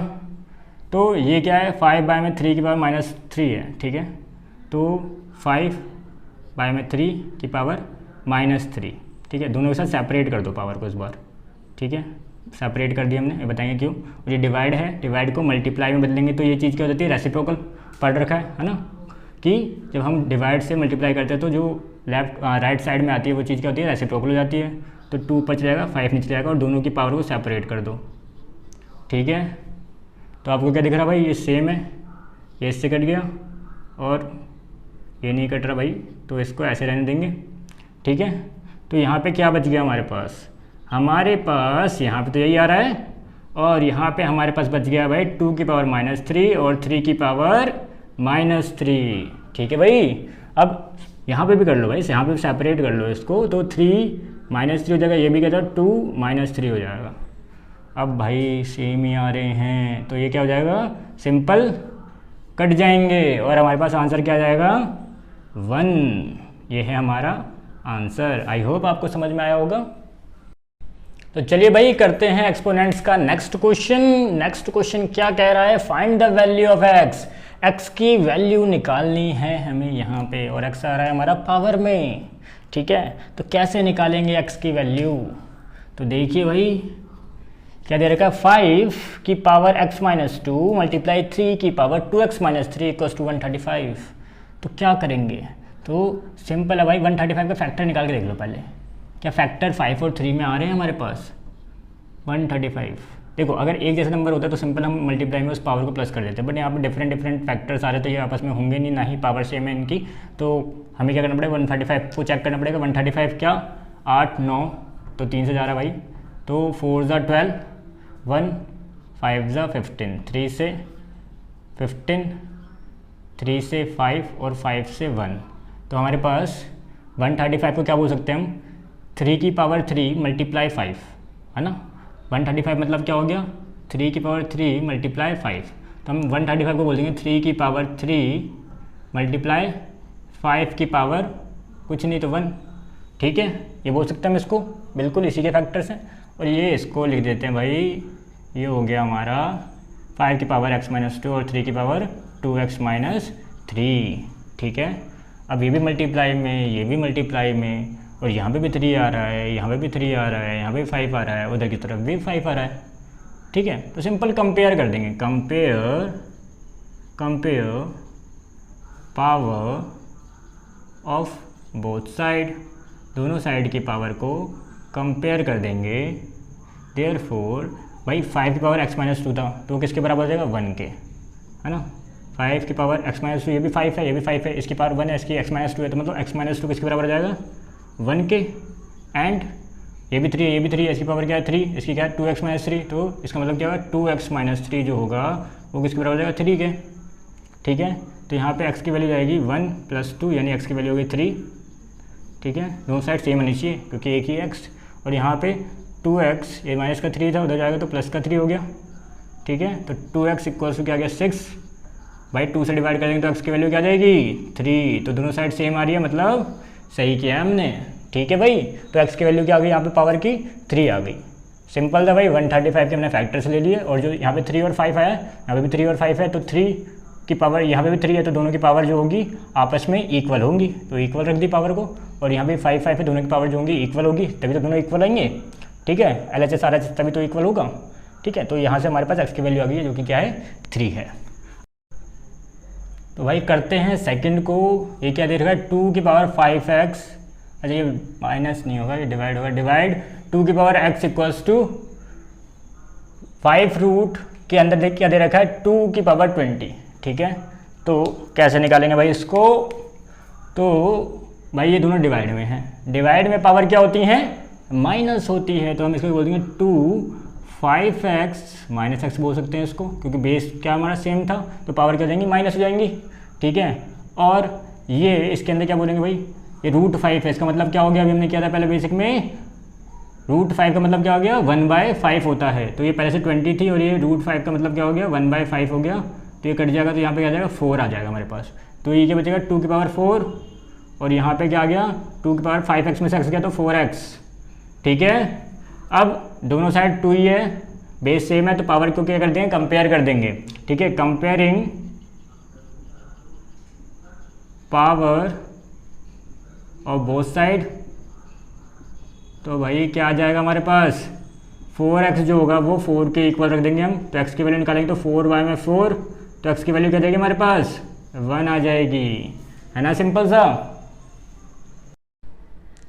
[SPEAKER 1] तो ये क्या है 5/3 की पावर -3 है। ठीक है, तो 5/3 की पावर -3। ठीक है, दोनों के साथ सेपरेट कर दो पावर को इस बार। ठीक है, सेपरेट कर दिया हमने, ये बताएंगे क्यों। और ये डिवाइड है, डिवाइड को मल्टीप्लाई में बदलेंगे तो ये चीज़ क्या हो जाती है, रेसिप्रोकल पढ़ रखा है ना, कि जब हम डिवाइड से मल्टीप्लाई करते हैं तो जो राइट साइड में आती है वो चीज़ क्या होती है, रेसिप्रोकल हो जाती है। तो 2 बच जाएगा, 5 नीचे जाएगा, और दोनों की पावर को सेपरेट कर दो। ठीक है, तो आपको क्या दिख रहा भाई, ये सेम है, ये इससे कट गया और ये नहीं कट रहा भाई, तो इसको ऐसे रहने देंगे। ठीक है, तो यहाँ पे क्या बच गया हमारे पास यहाँ पे तो यही आ रहा है, और यहाँ पे हमारे पास बच गया भाई 2 की पावर -3 और 3 की पावर -3। ठीक है भाई, अब यहाँ पे भी कर लो भाई, यहाँ पे भी सेपरेट कर लो इसको, तो 3 -3 हो जाएगा, ये भी क्या था 2 -3 हो जाएगा। अब भाई सेम ही आ रहे हैं तो ये क्या हो जाएगा, सिंपल कट जाएंगे, और हमारे पास आंसर क्या आ जाएगा 1। ये है हमारा आंसर। आई होप आपको समझ में आया होगा। तो चलिए भाई करते हैं एक्सपोनेंट्स का नेक्स्ट क्वेश्चन। नेक्स्ट क्वेश्चन क्या कह रहा है, find the value of x. X की वैल्यू निकालनी है हमें यहाँ पे, और एक्स आ रहा है हमारा पावर में। ठीक है, तो कैसे निकालेंगे एक्स की वैल्यू, तो देखिए भाई क्या दे रखा है, 5 की पावर x-2 मल्टीप्लाई 3 की पावर 2x-3 = 135। तो क्या करेंगे, तो सिंपल है भाई, 135 का फैक्टर निकाल के देख लो पहले, क्या फैक्टर 5 और 3 में आ रहे हैं हमारे पास 135। देखो अगर एक जैसा नंबर होता है तो सिंपल हम मल्टीप्लाई में उस पावर को प्लस कर देते हैं, बट यहाँ पर डिफरेंट फैक्टर्स आ रहे तो ये आपस में होंगे नहीं, ना ही पावर सेम है इनकी। तो हमें क्या करना पड़ेगा, 135 को चेक करना पड़ेगा। 135 क्या 8 9 तो 3 से जा रहा है भाई, तो 4 × 12 1 5 × 15 3 से 15 3 से 5 और 5 से 1, तो हमारे पास 135 को क्या बोल सकते हैं हम, 3 की पावर 3 मल्टीप्लाई 5 है ना। 135 मतलब क्या हो गया, 3 की पावर 3 मल्टीप्लाई 5, तो हम 135 को बोल देंगे 3 की पावर 3 मल्टीप्लाई 5 की पावर कुछ नहीं तो 1। ठीक है, ये बोल सकते हैं हम इसको, बिल्कुल इसी के फैक्टर्स हैं। और ये इसको लिख देते हैं भाई, ये हो गया हमारा 5 की पावर x-2 और 3 की पावर 2x-3। ठीक है, अब ये भी मल्टीप्लाई में, ये भी मल्टीप्लाई में, और यहाँ पे भी 3 आ रहा है, यहाँ पे भी 3 आ रहा है, यहाँ पे भी 5 आ रहा है, उधर की तरफ भी 5 आ रहा है। ठीक है, तो सिंपल कंपेयर कर देंगे, compare power of both side, दोनों साइड की पावर को कंपेयर कर देंगे। देयरफॉर भाई 5 की पावर x-2 था तो किसके बराबर हो जाएगा 1 के, है ना। 5 की पावर x-2, ये भी 5 है, ये भी 5 है, इसकी पावर 1 है, इसकी x-2 है, तो मतलब x-2 किसके बराबर हो जाएगा 1 के। एंड ये भी 3 है, ये भी 3 है, इसकी पावर क्या है 3, इसकी क्या है 2x-3, तो इसका मतलब क्या होगा 2x-3 जो होगा वो किसके बराबर हो जाएगा 3 के। ठीक है, तो यहाँ पे x की वैल्यू जाएगी 1 + 2 यानी x की वैल्यू होगी 3। ठीक है, दोनों साइड सेम होनी चाहिए क्योंकि एक ही x, और यहाँ पे 2x, ये माइनस का 3 था, उधर जाएगा तो प्लस का 3 हो गया। ठीक है, तो 2x = क्या आ गया 6, भाई 2 से डिवाइड करेंगे तो x की वैल्यू क्या आ जाएगी 3, तो दोनों साइड सेम आ रही है, मतलब सही किया हमने। ठीक है भाई, तो x की वैल्यू क्या आ गई यहाँ पे पावर की 3 आ गई। सिंपल था भाई, 135 के हमने फैक्टर से ले लिए, और जो यहाँ पे 3 और 5 आया, यहाँ पे भी 3 और 5 है, तो 3 की पावर यहाँ पे भी 3 है, तो दोनों की पावर जो होगी आपस में इक्वल होंगी, तो इक्वल रख दी पावर को, और यहाँ पे 5 है, दोनों की पावर जो होंगी इक्वल होगी, तभी तो दोनों इक्वल आएंगे। ठीक है, LHS RHS तभी तो इक्वल होगा। ठीक है, तो यहाँ से हमारे पास x की वैल्यू आ गई है जो कि क्या है 3 है। तो भाई करते हैं सेकंड को, ये क्या दे रखा है 2 की पावर 5x, अच्छा ये माइनस नहीं होगा, ये डिवाइड होगा, डिवाइड 2 की पावर x = 5 रूट के अंदर देख क्या दे रखा है 2 की पावर 20। ठीक है, तो कैसे निकालेंगे भाई इसको, तो भाई ये दोनों डिवाइड में हैं, डिवाइड में पावर क्या होती हैं, माइनस होती है, तो हम इसको बोल देंगे 5x माइनस एक्स बोल सकते हैं इसको, क्योंकि बेस क्या हमारा सेम था, तो पावर क्या हो जाएंगी, माइनस हो जाएंगी। ठीक है, और ये इसके अंदर क्या बोलेंगे भाई, ये √5 है, इसका मतलब क्या हो गया, अभी हमने किया था पहले बेसिक में, √5 का मतलब क्या हो गया, 1/5 होता है, तो ये पहले से 20 थी और ये √5 का मतलब क्या हो गया, 1/5 हो गया, तो ये कट जाएगा, तो यहाँ पे क्या आ जाएगा, 4 आ जाएगा हमारे पास, तो ये क्या बचेगा 2⁴, और यहाँ पे क्या आ गया 2⁵x में से x गया तो 4x। ठीक है, अब दोनों साइड 2 ही है, बेस सेम है, तो पावर को क्या कर देंगे, कंपेयर कर देंगे। ठीक है, कंपेयरिंग पावर और बोथ साइड, तो भाई क्या आ जाएगा हमारे पास, 4x जो होगा वो 4 के इक्वल रख देंगे हम, तो x की वैल्यू निकालेंगे तो 4y में 4, तो x की वैल्यू क्या जाएगी हमारे पास, 1 आ जाएगी, है ना, सिंपल सा।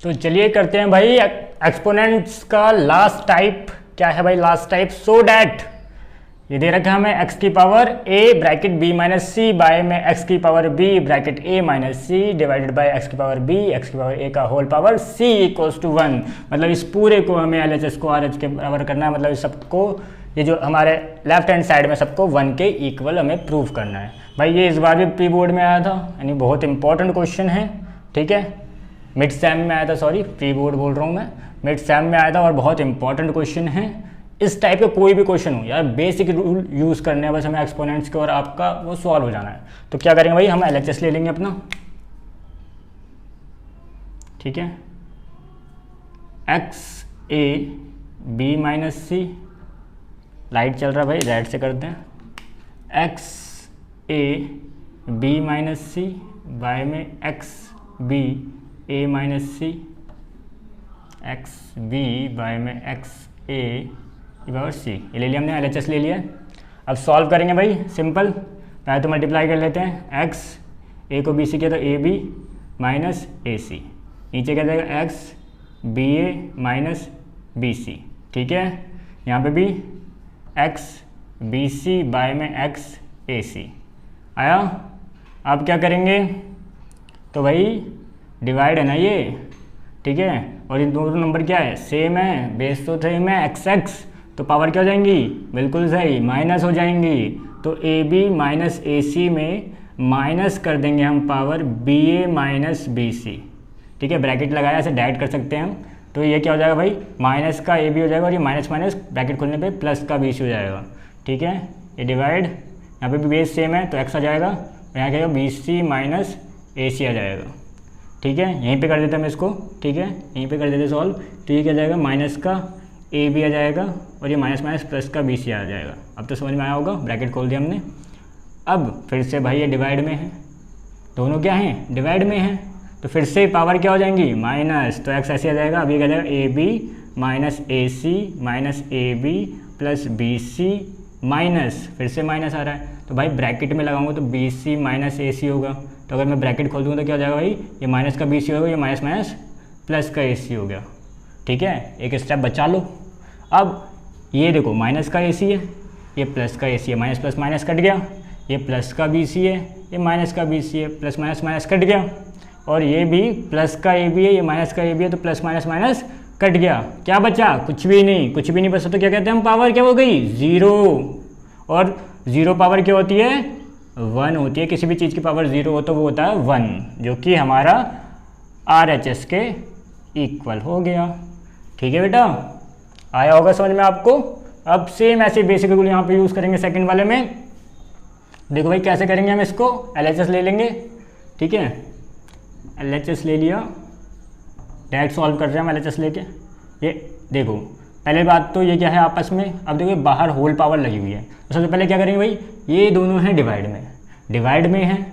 [SPEAKER 1] तो चलिए करते हैं भाई एक्सपोनेंट्स का लास्ट टाइप, क्या है भाई लास्ट टाइप, सो डैट ये दे रखा है हमें x की power a bracket b minus c by में x की power b bracket a minus c divided by x की पावर b x की पावर a का whole power c equals to 1। मतलब इस पूरे को हमें LHS को RH के बराबर करना है, मतलब इस सबको, ये जो हमारे लेफ्ट हैंड साइड में सबको 1 के इक्वल हमें प्रूव करना है। भाई ये इस बार भी प्री बोर्ड में आया था, यानी बहुत इंपॉर्टेंट क्वेश्चन है। ठीक है, मिड सैम में आया था, सॉरी प्री बोर्ड बोल रहा हूँ मैं, मिड सैम में आया था और बहुत इंपॉर्टेंट क्वेश्चन है। इस टाइप का कोई भी क्वेश्चन हो यार, बेसिक रूल यूज़ करने हैं बस हमें एक्सपोनेंट्स के, और आपका वो सॉल्व हो जाना है। तो क्या करेंगे भाई, हम LHS ले लेंगे अपना। ठीक है, x a b minus c, light चल रहा है भाई, रेड से करते हैं, x a b minus c by में x b a minus c, x b by में x a बराबर सी, ये ले लिया हमने, LHS ले लिया। अब सॉल्व करेंगे भाई, सिंपल, पहले तो मल्टीप्लाई कर लेते हैं, x a को b से किया तो a b minus a c, नीचे क्या जाएगा x b a minus b c. ठीक है, यहाँ पे भी x b c बाय में x a c आया। अब क्या करेंगे, तो भाई डिवाइड है ना ये, ठीक है, और इन दोनों नंबर क्या है, सेम है, बेस तो सेम है, x तो पावर क्या हो जाएंगी, बिल्कुल सही, माइनस हो जाएंगी। तो ए बी माइनस ए सी में माइनस कर देंगे हम power B a minus b c. ठीक है, ब्रैकेट लगाया, ऐसे डायरेक्ट कर सकते हैं हम। तो ये क्या हो जाएगा भाई, माइनस का ए बी हो जाएगा, और ये माइनस माइनस ब्रैकेट खोलने पे प्लस का बी सी हो जाएगा। ठीक है, ये डिवाइड, यहाँ पे भी बेस सेम है तो एक्स आ जाएगा, और यहाँ क्या बी सी माइनस ए सी आ जाएगा। ठीक है, यहीं पे कर देते हैं हम इसको। ठीक है, यहीं पे कर देते हैं सॉल्व, तो ये क्या जाएगा, माइनस का ए बी आ जाएगा, और ये माइनस माइनस प्लस का बी सी आ जाएगा। अब तो समझ में आया होगा, ब्रैकेट खोल दिया हमने। अब फिर से भाई ये डिवाइड में है, दोनों क्या हैं, डिवाइड में हैं, तो फिर से पावर क्या हो जाएंगी, माइनस, तो एक्स ऐसे आ जाएगा। अब ये क्या जाएगा, a b minus a c minus a b plus b c minus, फिर से माइनस आ रहा है, तो भाई ब्रैकेट में लगाऊंगा तो बी सी माइनस ए सी होगा। तो अगर मैं ब्रैकेट खोल दूँगा तो क्या हो जाएगा भाई, ये माइनस का बी सी होगा, ये माइनस माइनस प्लस का ए सी हो गया। ठीक है, एक स्टेप बचा लो। अब ये देखो, माइनस का ए सी है, ये प्लस का ए सी है, माइनस प्लस माइनस कट गया, ये प्लस का बी सी है, ये माइनस का बी सी है, प्लस माइनस माइनस कट गया, और ये भी प्लस का ए बी है, ये माइनस का ए बी है, तो प्लस माइनस माइनस कट गया, क्या बचा, कुछ भी नहीं, कुछ भी नहीं बचा। तो क्या कहते हैं हम, पावर क्या हो गई, ज़ीरो। और ज़ीरो पावर क्या होती है, 1 होती है। किसी भी चीज़ की पावर 0 हो तो वो होता है 1, जो कि हमारा RHS के इक्वल हो गया। ठीक है बेटा, आया होगा समझ में आपको। अब सेम ऐसे बेसिक रूल यहाँ पे यूज़ करेंगे सेकंड वाले में। देखो भाई कैसे करेंगे हम इसको, LHS ले लेंगे। ठीक है, LHS ले लिया, डायरेक्ट सॉल्व कर रहे हैं हम LHS लेके। ये देखो, पहले बात तो ये क्या है आपस में, अब देखो बाहर होल पावर लगी हुई है, तो सबसे पहले क्या करेंगे भाई, ये दोनों हैं डिवाइड में हैं।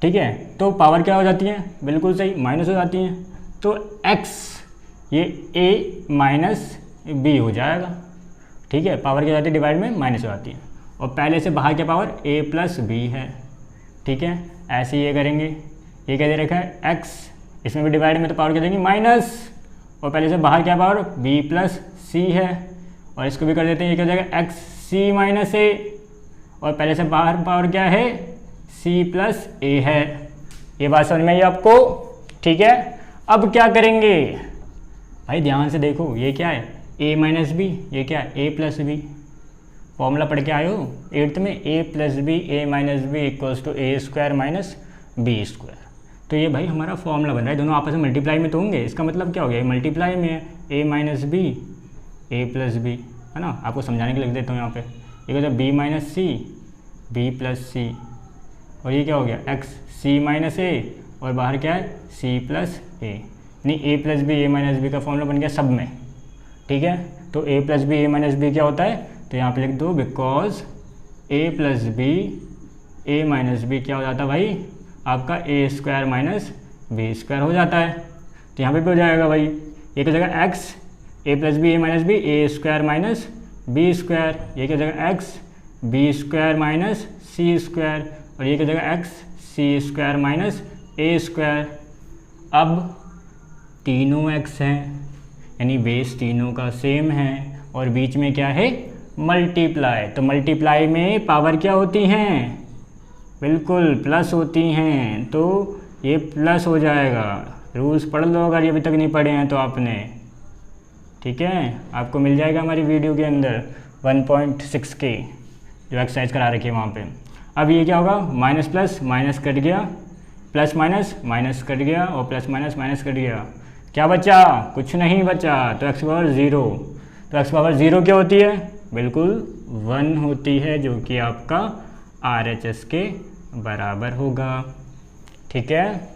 [SPEAKER 1] ठीक है, तो पावर क्या हो जाती है, बिल्कुल सही, माइनस हो जाती हैं। तो x ये a माइनस बी हो जाएगा। ठीक है, पावर क्या हो जाती है, डिवाइड में माइनस हो जाती है, और पहले से बाहर क्या पावर a प्लस बी है। ठीक है, ऐसे ये करेंगे, ये क्या दे रखा है x, इसमें भी डिवाइड में तो पावर क्या देंगे माइनस, और पहले से बाहर क्या पावर b प्लस सी है, और इसको भी कर देते हैं, ये क्या हो जाएगा x सी माइनस ए, और पहले से बाहर पावर क्या है c प्लस ए है। ये बात समझ में आई आपको। ठीक है, अब क्या करेंगे भाई, ध्यान से देखो, ये क्या है a माइनस बी, ये क्या है a प्लस बी। फॉर्मूला पढ़ के आए हो 8th में, a plus b a minus b equals to a square minus b square. तो ये भाई हमारा फॉर्मूला बन रहा है, दोनों आपस में मल्टीप्लाई में तो होंगे, इसका मतलब क्या हो गया, मल्टीप्लाई में है a minus b a plus b, है ना। आपको समझाने के लिए लिख देता हूँ यहाँ पे, ये कहता है b minus C B plus C, और ये क्या हो गया x c माइनस ए, और बाहर क्या है c प्लस ए, नहीं a plus b a minus b का फॉर्मूला बन गया सब में, ठीक है। तो a plus b a minus b क्या होता है, तो यहाँ पे लिख दो because a plus b a minus b क्या हो जाता है भाई, आपका a square minus b square हो जाता है। तो यहाँ पे भी हो जाएगा भाई, ये क्या जगह x a plus b a minus b a square minus b square, ये क्या जगह x b square minus c square, और ये क्या जगह x c square minus a square. अब तीनों x हैं, यानी बेस तीनों का सेम है, और बीच में क्या है मल्टीप्लाई, तो मल्टीप्लाई में पावर क्या होती हैं, बिल्कुल प्लस होती हैं, तो ये प्लस हो जाएगा। रूल्स पढ़ लो अगर ये अभी तक नहीं पढ़े हैं तो आपने, ठीक है, आपको मिल जाएगा हमारी वीडियो के अंदर 1.6 के जो एक्सरसाइज करा रखी है वहाँ पे। अब ये क्या होगा, माइनस प्लस माइनस कट गया, प्लस माइनस माइनस कट गया, और प्लस माइनस माइनस कट गया, क्या बचा, कुछ नहीं बचा, तो x पावर 0। तो x पावर 0 क्या होती है, बिल्कुल 1 होती है, जो कि आपका RHS के बराबर होगा, ठीक है।